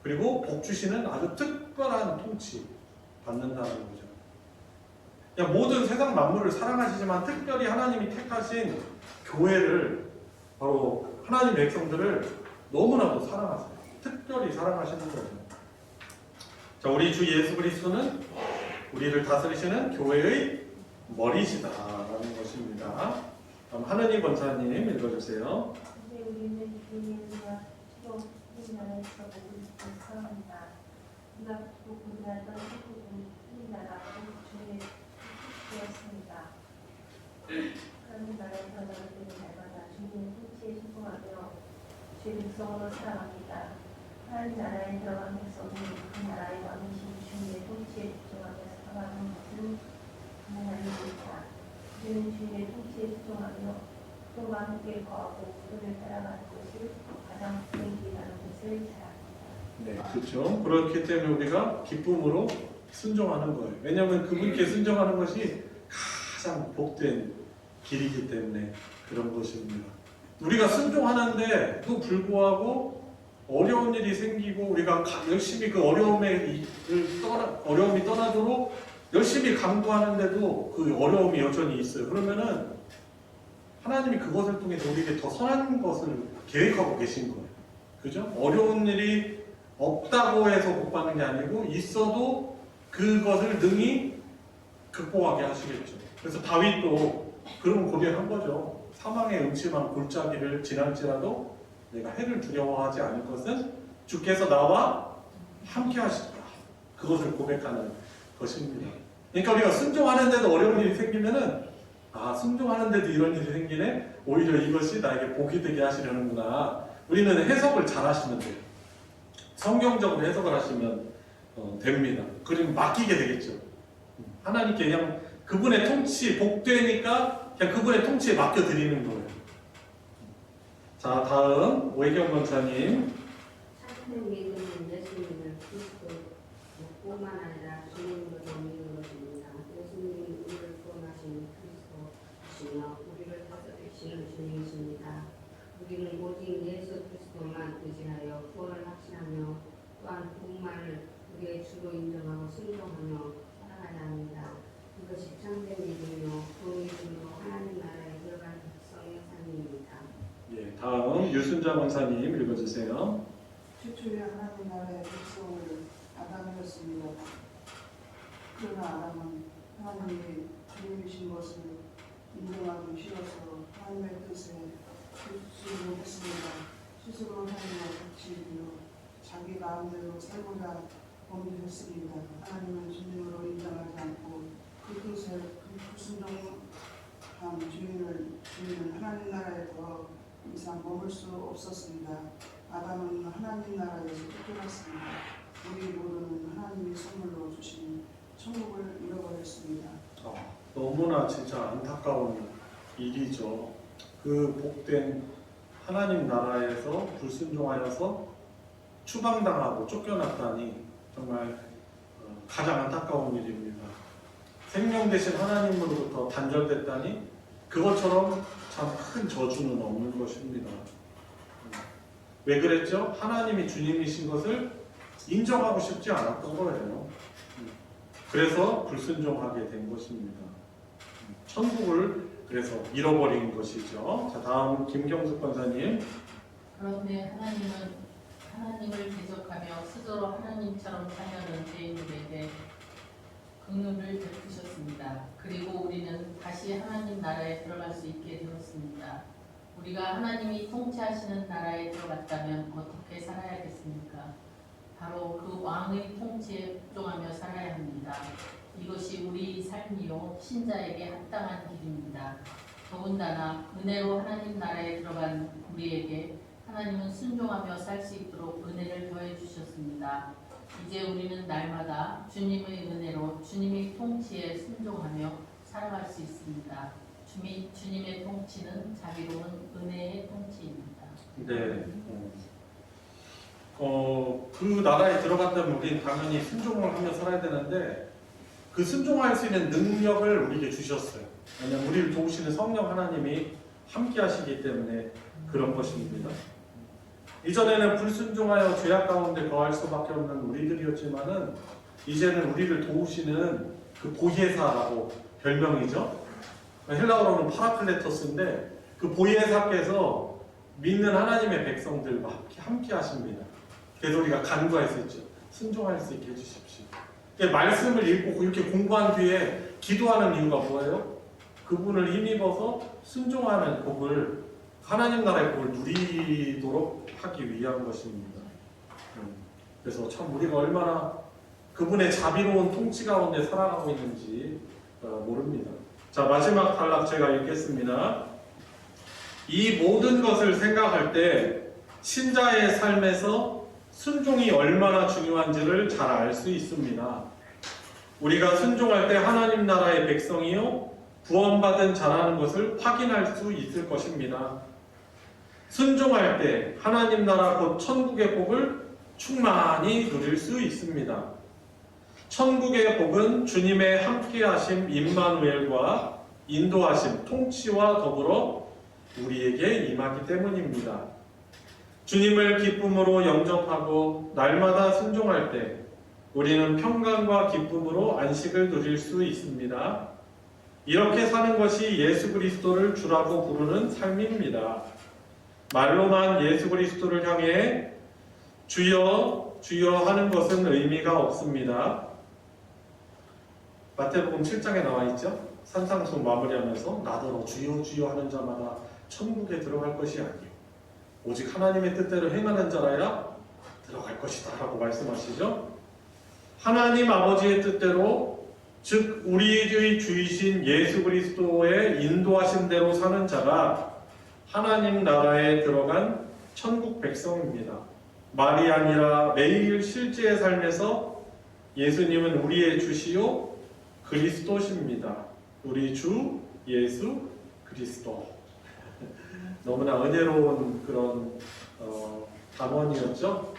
그리고 복 주시는 아주 특별한 통치 받는다는 거죠. 그냥 모든 세상 만물을 사랑하시지만 특별히 하나님이 택하신 교회를 바로 하나님 백성들을 너무나도 사랑하세요. 특별히 사랑하시는 거죠. 자, 우리 주 예수 그리스도는 우리를 다스리시는 교회의 머리시다라는 것입니다. 다음 하느니 권사님 읽어주세요. 이제 우리는 주님과 서로 우리나라에서 모든 것을 사랑합니다. 우리가 구분하던 한국은 우리나라고 주의 되었습니다. 하나님 나라의 변화를 되는 날마다 주님의 통치에 순종하며 주의 백성으로 살아갑니다. 하나님 나라에 들어간 백성은 그 나라의 왕이신 주님의 통치에 집중하며 살아가는 것은 가능한 일입니다. 우리는 주님의 통치에 집중하며 그와 함께 거하고 그를 따라가는 것이 가장 불행이라는 것을 잘 압니다. 네, 그렇죠. 그렇기 때문에 우리가 기쁨으로 순종하는 거예요. 왜냐하면 그분께 순종하는 것이 가장 복된 길이기 때문에 그런 것입니다. 우리가 순종하는데도 불구하고 어려운 일이 생기고 우리가 열심히 그 어려움이 떠나도록 열심히 강구하는데도 그 어려움이 여전히 있어요. 그러면은 하나님이 그것을 통해서 우리에게 더 선한 것을 계획하고 계신 거예요. 그죠? 어려운 일이 없다고 해서 복 받는 게 아니고 있어도 그것을 능히 극복하게 하시겠죠. 그래서 다윗도 그런 고백한 거죠. 사망의 음침한 골짜기를 지날지라도 내가 해를 두려워하지 않을 것은 주께서 나와 함께 하시리라. 그것을 고백하는 것입니다. 그러니까 우리가 순종하는데도 어려운 일이 생기면은 순종하는데도 이런 일이 생기네. 오히려 이것이 나에게 복이 되게 하시려는구나. 우리는 해석을 잘 하시면 돼요. 성경적으로 해석을 하시면 됩니다. 그러면 맡기게 되겠죠. 하나님께 그냥 그분의 통치, 복되니까 그냥 그분의 통치에 맡겨드리는 거예요. 자, 다음 오혜경 권사님. 참된 믿음은 예수님을 그리스도뿐만 아니라 주님으로 믿는 것입니다. 예수님이 우리를 구원하신 그리스도시며 우리를 다스리시는 주님이십니다. 우리는 오직 예수 그리스도만 의지하여 구원을 확신하며 또한 그분만을 우리의 주로 인정하고 순종하며 살아가야 합니다. 이것이 참된 믿음이며 그 믿음으로 하나님 나라에 들어간 백성의 삶입니다. 예, 다음 유순자 권사님 읽어주세요. 최초의 하나님 나라의 백성을 아담이었습니다. 그러나 아담은 하나님이 주님이신 것을 인정하기 싫어서 하나님의 뜻에 듣지 못했습니다. 스스로 하나님과 같이 되어 자기 마음대로 살고자 범죄했습니다. 하나님은 주님으로 인정하지 않고 그 뜻에 불순종한 주님은 하나님 나라에 더 이상 머물 수 없었습니다. 아담은 하나님 나라에서 쫓겨났습니다. 우리 모두는 하나님이 선물로 주신 천국을 잃어버렸습니다. 너무나 진짜 안타까운 일이죠. 그 복된 하나님 나라에서 불순종하여서 추방당하고 쫓겨났다니 정말 가장 안타까운 일입니다. 생명 대신 하나님으로부터 단절됐다니 그것처럼 참 큰 저주는 없는 것입니다. 왜 그랬죠? 하나님이 주님이신 것을 인정하고 싶지 않았던 거예요. 그래서 불순종하게 된 것입니다. 천국을 그래서 잃어버린 것이죠. 자, 다음 김경숙 권사님. 그런데 하나님을 대적하며 스스로 하나님처럼 사냐는 죄인들에게 긍휼을 베푸셨습니다. 그리고 우리는 다시 하나님 나라에 들어갈 수 있게 되었습니다. 우리가 하나님이 통치하시는 나라에 들어갔다면 어떻게 살아야겠습니까? 바로 그 왕의 통치에 복종하며 살아야 합니다. 이것이 우리 삶이요 신자에게 합당한 길입니다. 더군다나 은혜로 하나님 나라에 들어간 우리에게 하나님은 순종하며 살 수 있도록 은혜를 더해 주셨습니다. 이제 우리는 날마다 주님의 은혜로 주님의 통치에 순종하며 살아갈 수 있습니다. 주님의 통치는 자비로운 은혜의 통치입니다. 네. 그 나라에 들어갔다면 우리는 당연히 순종을 하며 살아야 되는데 그 순종할 수 있는 능력을 우리에게 주셨어요. 왜냐하면 우리를 도우시는 성령 하나님이 함께 하시기 때문에 그런 것입니다. 이전에는 불순종하여 죄악 가운데 거할 수밖에 없는 우리들이었지만은 이제는 우리를 도우시는 그 보혜사라고 별명이죠. 헬라어로는 파라클레토스인데 그 보혜사께서 믿는 하나님의 백성들과 함께 하십니다. 그래서 우리가 간구했었죠. 순종할 수 있게 해주십시오. 말씀을 읽고 이렇게 공부한 뒤에 기도하는 이유가 뭐예요? 그분을 힘입어서 순종하는 복을 하나님 나라의 복을 누리도록 하기 위한 것입니다. 그래서 참 우리가 얼마나 그분의 자비로운 통치 가운데 살아가고 있는지 모릅니다. 자, 마지막 단락 제가 읽겠습니다. 이 모든 것을 생각할 때 신자의 삶에서 순종이 얼마나 중요한지를 잘 알 수 있습니다. 우리가 순종할 때 하나님 나라의 백성이요 구원받은 자라는 것을 확인할 수 있을 것입니다. 순종할 때 하나님 나라 곧 천국의 복을 충만히 누릴 수 있습니다. 천국의 복은 주님의 함께하심 임마누엘과 인도하심 통치와 더불어 우리에게 임하기 때문입니다. 주님을 기쁨으로 영접하고 날마다 순종할 때 우리는 평강과 기쁨으로 안식을 누릴 수 있습니다. 이렇게 사는 것이 예수 그리스도를 주라고 부르는 삶입니다. 말로만 예수 그리스도를 향해 주여 주여 하는 것은 의미가 없습니다. 마태복음 7장에 나와 있죠. 산상수훈 마무리하면서 나더러 주여 주여 하는 자마다 천국에 들어갈 것이 아니요 오직 하나님의 뜻대로 행하는 자라야 들어갈 것이다 라고 말씀하시죠. 하나님 아버지의 뜻대로, 즉 우리의 주이신 예수 그리스도의 인도하신 대로 사는 자가 하나님 나라에 들어간 천국 백성입니다. 말이 아니라 매일 실제의 삶에서 예수님은 우리의 주시요 그리스도십니다. 우리 주 예수 그리스도. 너무나 은혜로운 그런 단원이었죠.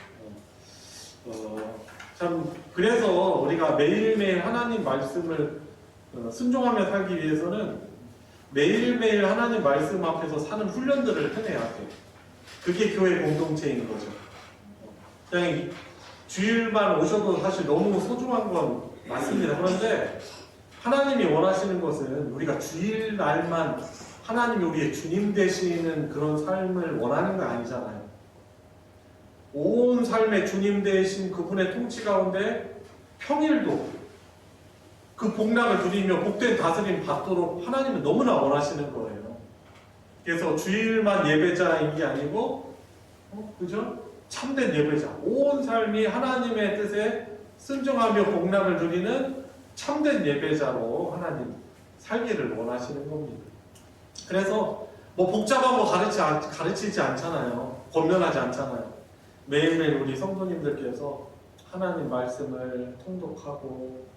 참 그래서 우리가 매일매일 하나님 말씀을 순종하며 살기 위해서는 매일매일 하나님 말씀 앞에서 사는 훈련들을 해내야 돼요. 그게 교회 공동체인 거죠. 그냥 주일만 오셔도 사실 너무 소중한 건 맞습니다. 그런데 하나님이 원하시는 것은 우리가 주일날만 하나님이 우리의 주님 되시는 그런 삶을 원하는 거 아니잖아요. 온 삶의 주님 되신 그분의 통치 가운데 평일도 그 복락을 누리며 복된 다스림 받도록 하나님은 너무나 원하시는 거예요. 그래서 주일만 예배자인 게 아니고 그죠? 참된 예배자, 온 삶이 하나님의 뜻에 순종하며 복락을 누리는 참된 예배자로 하나님 살기를 원하시는 겁니다. 그래서 뭐 복잡한 거 가르치지 않잖아요. 권면하지 않잖아요. 매일매일 우리 성도님들께서 하나님 말씀을 통독하고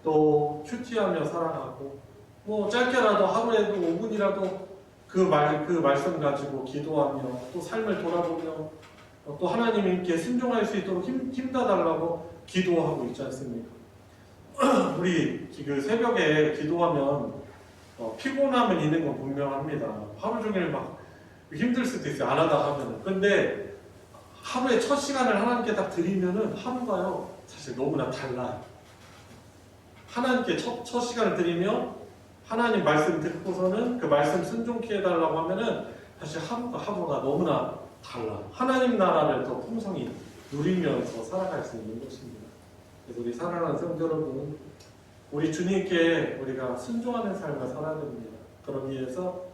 또 큐티하며 살아가고 뭐 짧게라도 하루에도 5분이라도 그 말씀 가지고 기도하며 또 삶을 돌아보며 또 하나님께 순종할 수 있도록 힘내달라고 기도하고 있지 않습니까? 우리 그 새벽에 기도하면 피곤함은 있는 건 분명합니다. 하루 종일 막 힘들 수도 있어요. 안 하다 하면은. 근데 하루에 첫 시간을 하나님께 딱 드리면은 하루가요 사실 너무나 달라요. 하나님께 첫 시간을 드리며 하나님 말씀 듣고서는 그 말씀 순종케 해달라고 하면은 사실 하루가 너무나 달라요. 하나님 나라를 더 풍성히 누리면서 살아갈 수 있는 것입니다. 그래서 우리 사랑하는 성도 여러분, 우리 주님께 우리가 순종하는 삶을 살아야 됩니다. 그러기 위해서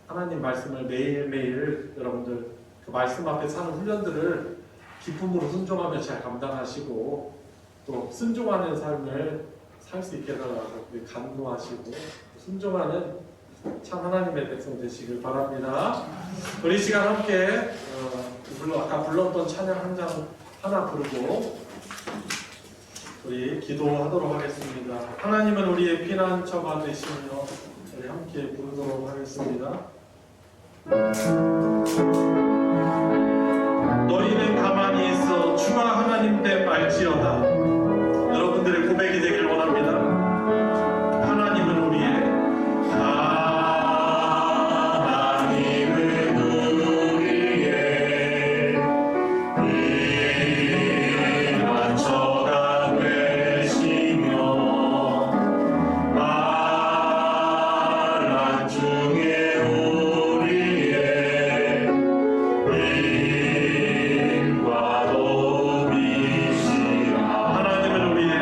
하나님 말씀을 매일매일 여러분들 그 말씀 앞에 사는 훈련들을 기쁨으로 순종하며 잘 감당하시고 또 순종하는 삶을 살 수 있게 해달라고 간구하시고 순종하는 참 하나님의 백성 되시길 바랍니다. 우리 이 시간 함께 아까 불렀던 찬양 한 장 하나 부르고 우리 기도하도록 하겠습니다. 하나님은 우리의 피난처가 되시며 우리 함께 부르도록 하겠습니다. 너희는 가만히 있어 주가 하나님 됨 알지어다. 여러분들의 고백이 되길 원합니다. 하나님은 우리의 피난처가 되시며 환난 중에 우리의 힘과 도움이시라. 하나님은 우리의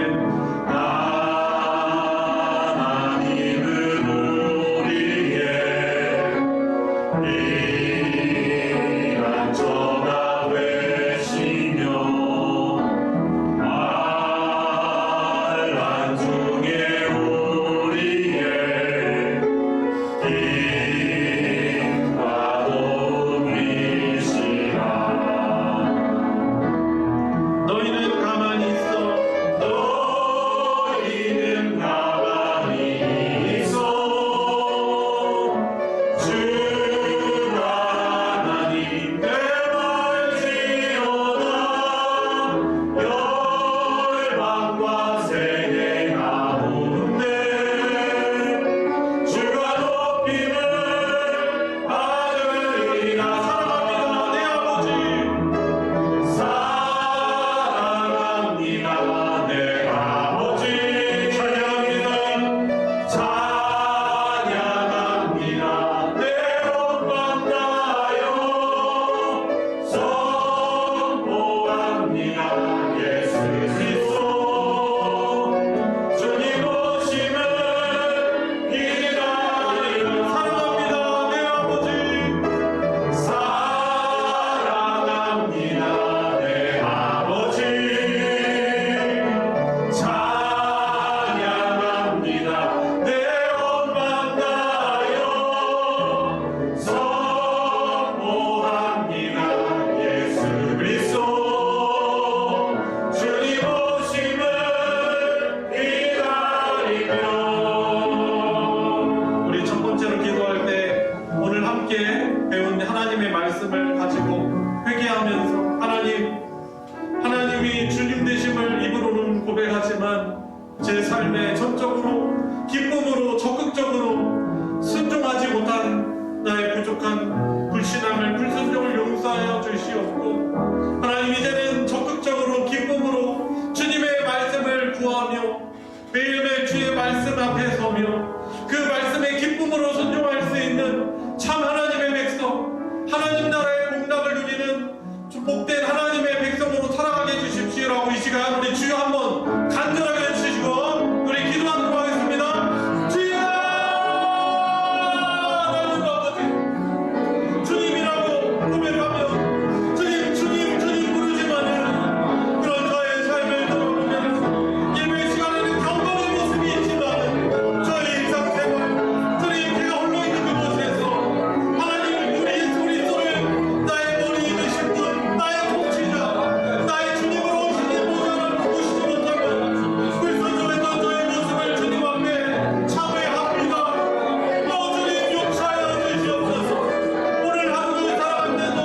제 삶에 전적으로 기쁨으로 적극적으로 순종하지 못한 나의 부족한 불신앙을 불순종을 용서하여 주시옵고 하나님 이제는 적극적으로 기쁨으로 주님의 말씀을 구하며 매일매일 주의 말씀 앞에 서며 그 말씀의 기쁨으로 순종할 수 있는 참 하나님의 백성 하나님 나라의 복락을 누리는 복된 하나님의 백성으로 살아가게 해주십시오라고 이 시간 우리 주여 한번 간절하게 해주시고 우리 기도하도록 하겠습니다. 주여 하나님 아버지 주님이라고 고백하며 주님 부르지만은 그런 저의 삶을 들어보면 예배 시간에는 경건의 모습이 있지만 저의 일상생활 주님 제가 홀로 있는 그곳에서 하나님 우리 소리소를 나의 머리에 있으신 분 나의 통치자 나의 주님으로 오시는 모습을 보시지 못하고 불순종했던 저의 모습을 주님 앞에 참회합니다. 주님 용서하여 주시옵소서. 오늘 하루를 살아가면서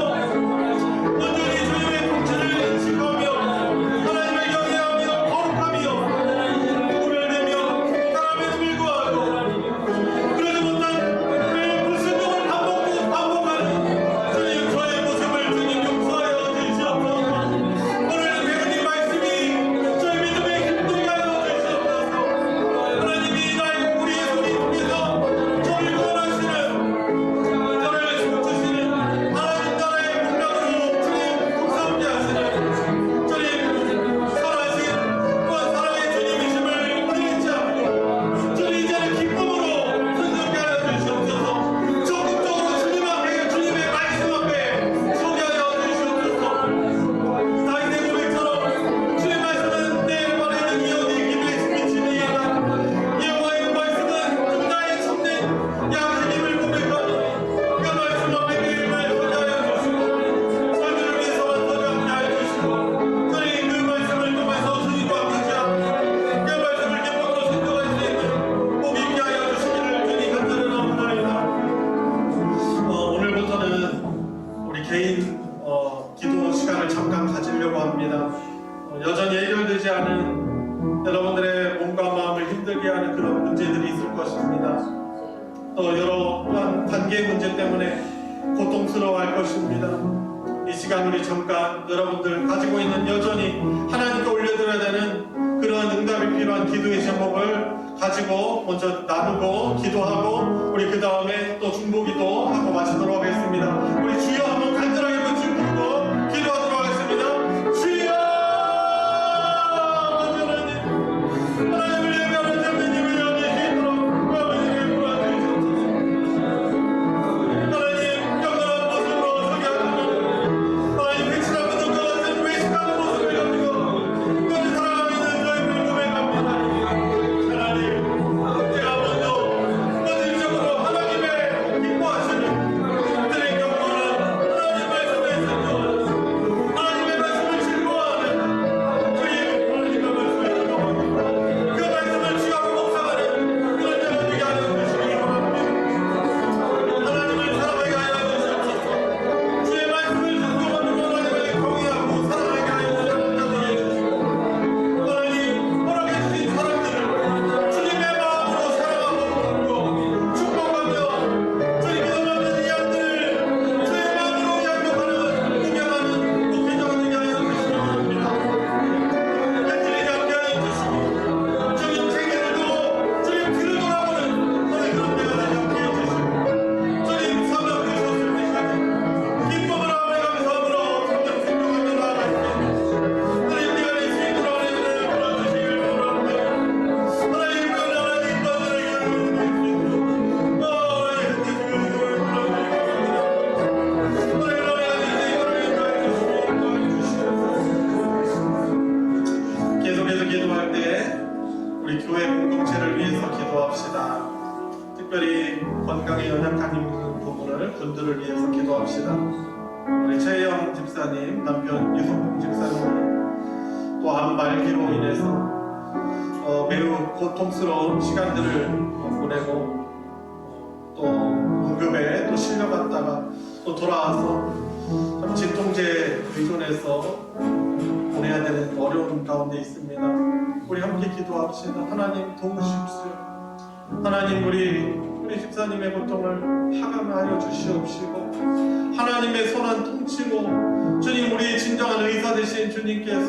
온전히 주님의 통치를 인식하며 하나님을 경외하며 거룩하며 오늘 내며 사람의 불구하고 그러지 못한 매일 불순종을 반복하는 주님 저의 모습을 주님 용서하여 주시옵소서. 오늘 배우님 말씀이 저의 믿음의 힘들게 하여 주시옵소서. 하나님이 우리의 소리 통해서 저를 구원하시는 저를 주시는 하나님 나라의 복락으로 주님 복사하게 하시는 주님 선하신 또한 사랑의 주님이심을 우리 잊지 않고 주님 이제는 기쁨으로 순종케 하여 주시옵소서. 적극적으로 주님 앞에 주님의 말씀 앞에 서게 하여 주시옵소서. 다윗의 고백처럼 주의 말씀은 내 발에 등이여 내 길에 비치는 이하다. 여호와의 말씀은 나의 참된 양심임을 고백하며 그 말씀 앞에 매일매일 서게 하여 주시고 삶을 위해서만 서게 하여 주시고 주님 그 말씀을 통해서 주님과 함께하고 그 말씀을 기쁨으로 순종할 수 있는 복 있게 하여 주시기를 주님 간절히 나옵니다. 오늘부터는 우리 개인 기도 시간을 잠깐 가지려고 합니다. 여전히 해결되지 않은 여러분들의 몸과 마음을 힘들게 하는 그런 문제들이 있을 것입니다. 또 여러 또한 관계 문제 때문에 고통스러워할 것입니다. 이 시간 우리 잠깐 여러분들 가지고 있는 여전히 하나님께 올려드려야 되는 그런 응답이 필요한 기도의 제목을 가지고 먼저 나누고 기도하고 우리 그 다음에 또 중보기도 하고 마치도록 하겠습니다. 우리 주여 한번 간절하게 부르고 기도하도록 하겠습니다. 주여 하나님을 예배하는 자매님을 여기시도록 아버지를 도와주시옵소서. 하나님 영원한 모습으로 서게 하시고 하나님 회칠한 모습과 같은 외식하는 모습을 가지고 끝까지 살아가고 있는 저희를 고백합니다. 하나님 제가 먼저 본질적으로 하나님의 기뻐하시는 그들의 경건한 하나님 말씀에 순종하는 하나님의 말씀을 즐거워하는 주의 하나님의 말씀에 순종합니다. 그 말씀을 취하고 묵상하는 그런 자가 되게 하여 주시기 바랍니다. 하나님을 사랑하게 하여 주시옵소서. 주의 말씀을 순종하는 하나님을 경외하고 사랑하게 하여 주시는 자 되게 해주시고 하나님 허락해 주신 사람들을 주님의 마음으로 사랑하고 부르고 축복하며 주님께 넘어가는 이 양들을 주의 마음으로 양육하는 공경하는 목회자가 되게 하여 주시기 바랍니다. 간절히 함께 하여 주시고 주님 세계들도 주님 뒤를 돌아보는 오늘 그런 때가 되게 함께 해주시고 주님 사명 주셨을 때까지 기쁨으로 아버지 감사함으로 성령 순종하며 나아갈 수 있는 주님 내 안에 주인 돌아오는 은혜를 불어주시길 바랍니다. 하나님 그 하나님 계속해서 기도할 때 우리 교회 공동체를 위해서 기도합시다. 특별히 건강에 연약한 분들을 위해서 기도합시다. 우리 최영 집사님, 남편 유성봉 집사님 또 암 말기로 인해서 매우 고통스러운 시간들을 보내고 또 응급에 또 실려갔다가 또 돌아와서 참 진통제 의존해서 보내야 되는 어려운 가운데 있습니다. 우리 함께 기도합시다. 하나님 도우십시오. 하나님 우리 집사님의 고통을 하감하여 주시옵시고 하나님의 선한 통치로 주님 우리의 진정한 의사 되신 주님께서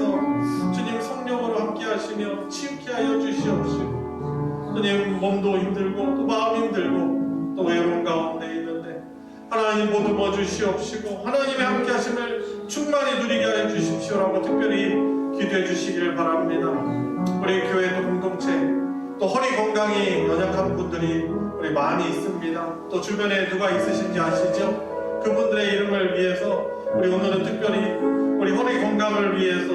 주님 성령으로 함께 하시며 치유케 하여 주시옵시고 주님 몸도 힘들고 또 마음 힘들고 또 외로운 가운데 있는데 하나님 보듬어 주시옵시고 하나님의 함께 하심을 충만히 누리게 하여 주십시오라고 특별히 기도해 주시길 바랍니다. 우리 교회도 공동체 또 허리 건강이 연약한 분들이 우리 많이 있습니다. 또 주변에 누가 있으신지 아시죠? 그분들의 이름을 위해서 우리 오늘은 특별히 우리 허리 건강을 위해서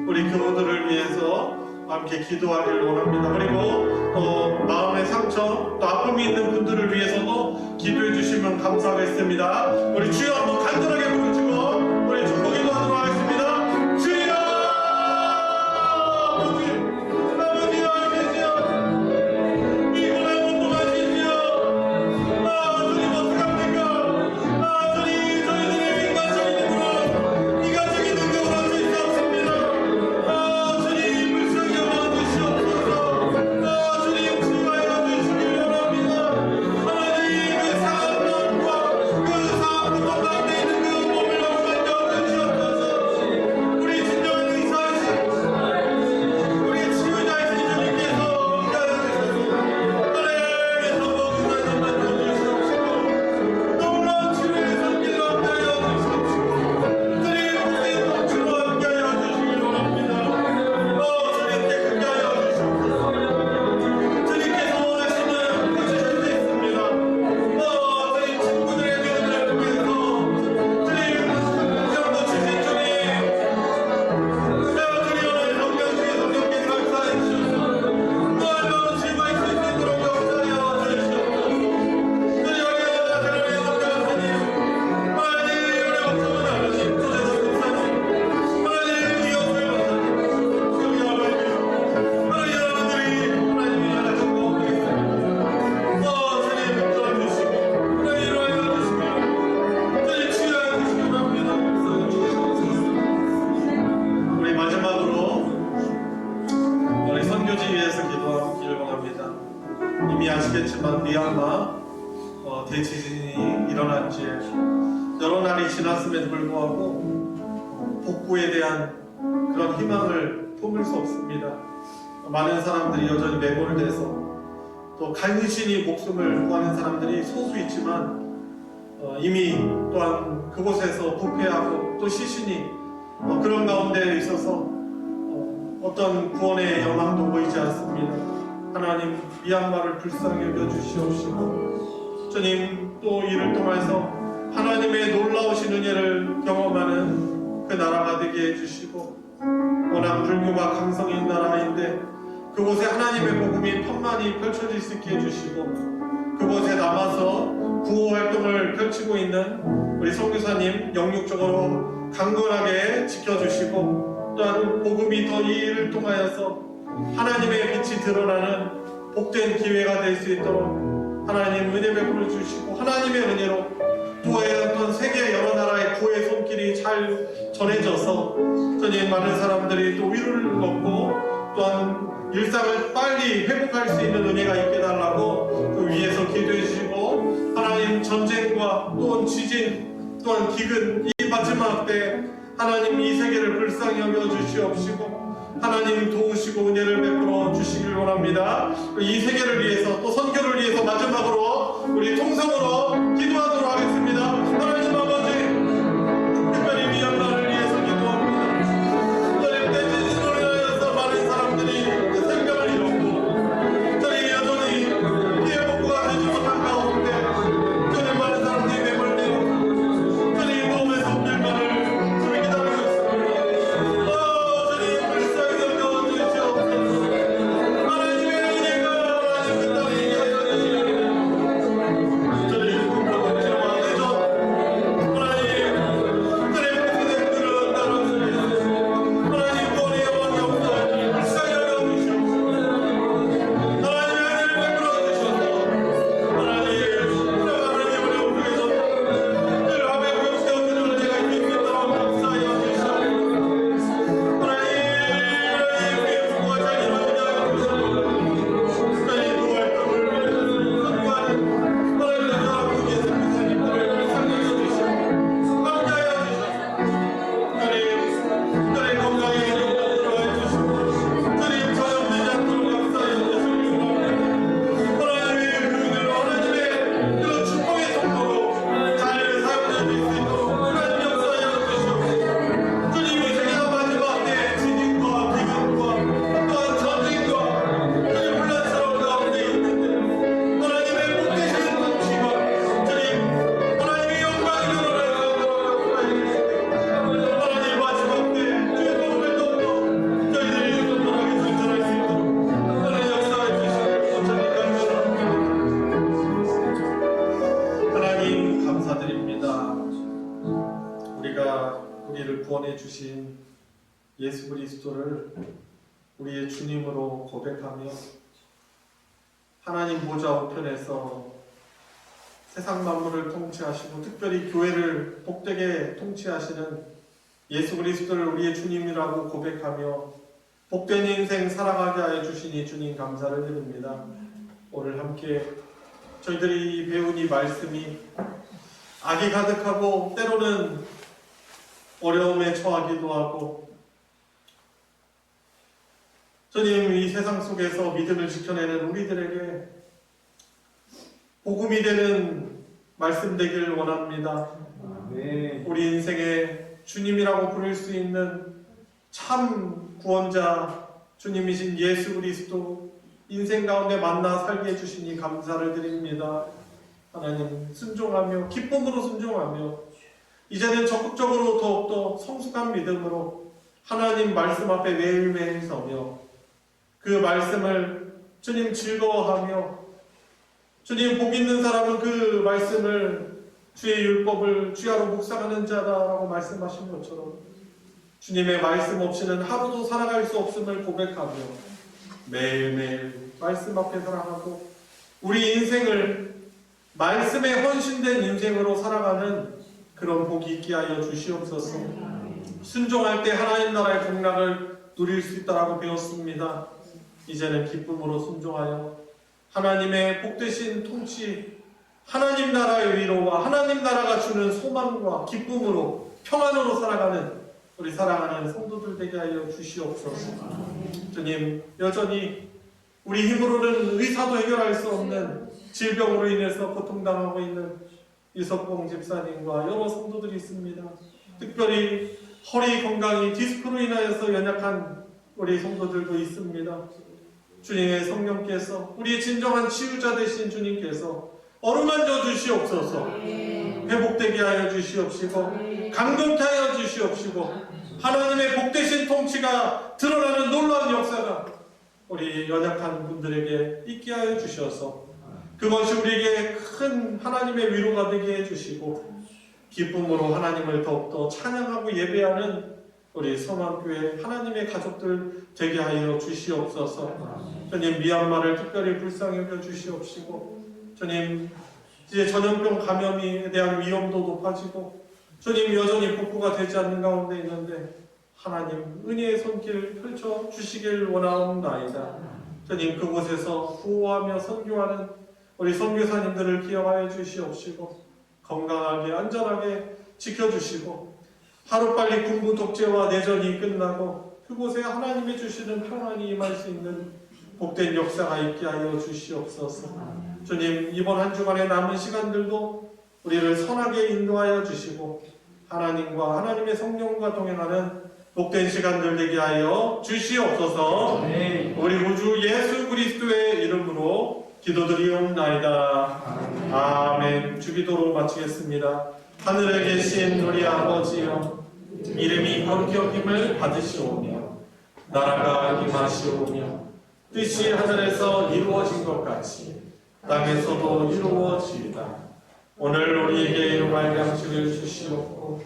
우리 교우들을 위해서 함께 기도하기를 원합니다. 그리고 또 마음의 상처 또 아픔이 있는 분들을 위해서도 기도해 주시면 감사하겠습니다. 우리 주여 한번 간절하게 부르시고 우리 축복 기도하도록 하겠습니다. 주여 아버지 아시지요 이분의 운동 하시지요 주님 어떡합니까 주님 저희들의 인간적인 힘으로 인간적인 능력으로 할 수 있습니다. 주님 불쌍히 여겨주시옵소서 주님 치유하여 주시길 원합니다. 하나님 그 상한 마음과 그 상한 고통 가운데 있는 그 몸을 만져 주시옵소서. 우리 진정한 의사이신 우리 치유자이신 주님께서 인하여 주셔서 하나님께서 모든 것을 만져주시옵시고 놀라운 치유의 손길로 함께하여 주시옵시고 주님 고생의 통치로 함께하여 주시길 원합니다. 주님께 크게 하여 주시옵소서. 주님께서 원하시는 고치실 수 있습니다. 주님 친구들의 믿음을 통해서 주님 영도 주신 주님 주님 오늘 성경 중에 성경께 감사해 주셔서 또 얼마나 즐거이 쓸 수 있도록 역사하여 주시옵소서. 주님 하나님 하나님의 성경하시니 하나님 우리 목숨은 하나님 주제사 목사님 하나님 이어을 여기 하나님 여러분들이 하나님이 하나 정보 드리겠습니다. 주님 도와주시고 하나님 일어나여 주시고 주님 치유하여 주시기 바랍니다. 우리 마지막으로 우리 선교지 위해서 기도하기를 원합니다. 이미 아시겠지만 미얀마 대지진이 일어난 지 여러 날이 지났음에도 불구하고 복구에 대한 그런 희망을 품을 수 없습니다. 많은 사람들이 여전히 매몰돼서 또 간신히 목숨을 구하는 사람들이 소수 있지만 이미 또한 그곳에서 부패하고 또 시신이 그런 가운데 있어서 어떤 구원의 영광도 보이지 않습니다. 하나님 미얀마를 불쌍히 여겨주시옵시고 주님 또 이를 통해서 하나님의 놀라우신 은혜를 경험하는 그 나라가 되게 해주시고 워낙 불교가 강성인 나라인데 그곳에 하나님의 복음이 편만히 펼쳐질 수 있게 해주시고 그곳에 남아서 구호 활동을 펼치고 있는 우리 선교사님 영육적으로 강건하게 지켜주시고 또한 복음이 더 이 일을 통하여서 하나님의 빛이 드러나는 복된 기회가 될 수 있도록 하나님 은혜 베풀어 주시고 하나님의 은혜로 구호의 어떤 세계 여러 나라의 구호의 손길이 잘 전해져서 주님 많은 사람들이 또 위로를 얻고 또한 일상을 빨리 회복할 수 있는 은혜가 있게 달라고 그 위에서 기도해 주시고 하나님 전쟁과 또한 지진 또한 기근 이 마지막 때 하나님 이 세계를 불쌍히 여겨 주시옵시고 하나님 도우시고 은혜를 베풀어 주시길 원합니다. 이 세계를 위해서 또 선교를 위해서 마지막으로 우리 통성으로 기도하도록 하겠습니다. 하나님 아버지 특별히 미얀마를 위해서 기도합니다. 하나님 대지진으로 인하여서 많은 사람들이 생명을 잃었고 저희 여전히 피해 복구가 되지 못한 가운데 저희 많은 사람들이 매몰되어 저희 몸의 손길만을 주님 기다리고 있습니다. 주님 불쌍히 여겨주시옵소서. 하나님의 은혜가 하나님 따르게 하여 주시옵소서. 저희 국가와 내전 구원해 주신 예수 그리스도를 우리의 주님으로 고백하며 하나님 보좌 우편에서 세상 만물을 통치하시고 특별히 교회를 복되게 통치하시는 예수 그리스도를 우리의 주님이라고 고백하며 복된 인생 살아가게 하여 주시니 주님 감사를 드립니다. 오늘 함께 저희들이 배운 이 말씀이 악이 가득하고 때로는 어려움에 처하기도 하고 주님 이 세상 속에서 믿음을 지켜내는 우리들에게 복음이 되는 말씀 되길 원합니다. 우리 인생의 주님이라고 부를 수 있는 참 구원자 주님이신 예수 그리스도 인생 가운데 만나 살게 해주시니 감사를 드립니다. 하나님 순종하며 기쁨으로 순종하며 이제는 적극적으로 더욱더 성숙한 믿음으로 하나님 말씀 앞에 매일매일 서며 그 말씀을 주님 즐거워하며 주님 복 있는 사람은 그 말씀을 주의 율법을 주야로 묵상하는 자다라고 말씀하신 것처럼 주님의 말씀 없이는 하루도 살아갈 수 없음을 고백하며 매일매일 말씀 앞에 살아가고 우리 인생을 말씀에 헌신된 인생으로 살아가는 그런 복이 있게 하여 주시옵소서. 순종할 때 하나님 나라의 복락을 누릴 수 있다라고 배웠습니다. 이제는 기쁨으로 순종하여 하나님의 복되신 통치, 하나님 나라의 위로와 하나님 나라가 주는 소망과 기쁨으로 평안으로 살아가는 우리 사랑하는 성도들 되게 하여 주시옵소서. 주님 여전히 우리 힘으로는 의사도 해결할 수 없는 질병으로 인해서 고통당하고 있는 이석봉 집사님과 여러 성도들이 있습니다. 특별히 허리 건강이 디스크로 인하여서 연약한 우리 성도들도 있습니다. 주님의 성령께서 우리의 진정한 치유자 되신 주님께서 어루만져 주시옵소서. 회복되게 하여 주시옵시고 강건케 하여 주시옵시고 하나님의 복되신 통치가 드러나는 놀라운 역사가 우리 연약한 분들에게 있게 하여 주셔서 그것이 우리에게 큰 하나님의 위로가 되게 해주시고 기쁨으로 하나님을 더욱더 찬양하고 예배하는 우리 성황교회 하나님의 가족들 되게 하여 주시옵소서. 주님 미얀마를 특별히 불쌍히 여겨 주시옵시고 주님 이제 전염병 감염에 대한 위험도 높아지고 주님 여전히 복구가 되지 않는 가운데 있는데 하나님 은혜의 손길 펼쳐 주시길 원하옵나이다. 주님 그곳에서 구호하며 선교하는 우리 선교사님들을 기억하여 주시옵시고 건강하게 안전하게 지켜주시고 하루빨리 군부 독재와 내전이 끝나고 그곳에 하나님이 주시는 평안이 임할 수 있는 복된 역사가 있게 하여 주시옵소서. 주님 이번 한 주간의 남은 시간들도 우리를 선하게 인도하여 주시고 하나님과 하나님의 성령과 동행하는 복된 시간들 되게 하여 주시옵소서. 우리 구주 예수 그리스도의 이름으로 기도드리옵나이다. 아멘. 주기도로 마치겠습니다. 하늘에 계신 우리 아버지여 이름이 거룩히 여김을 받으시오며 나라가 임하시오며 뜻이 하늘에서 이루어진 것 같이 땅에서도 이루어지이다. 오늘 우리에게 일용할 양식을 주시옵고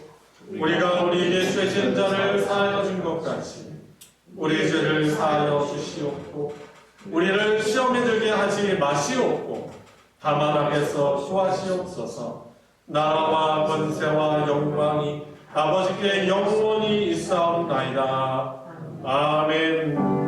우리가 우리에게 죄 지은 자를 사하여 준 것 같이 우리 죄를 사하여 주시옵고 우리를 시험에 들게 하지 마시옵고 다만 악에서 구하시옵소서. 나라와 권세와 영광이 아버지께 영원히 있사옵나이다. 아멘.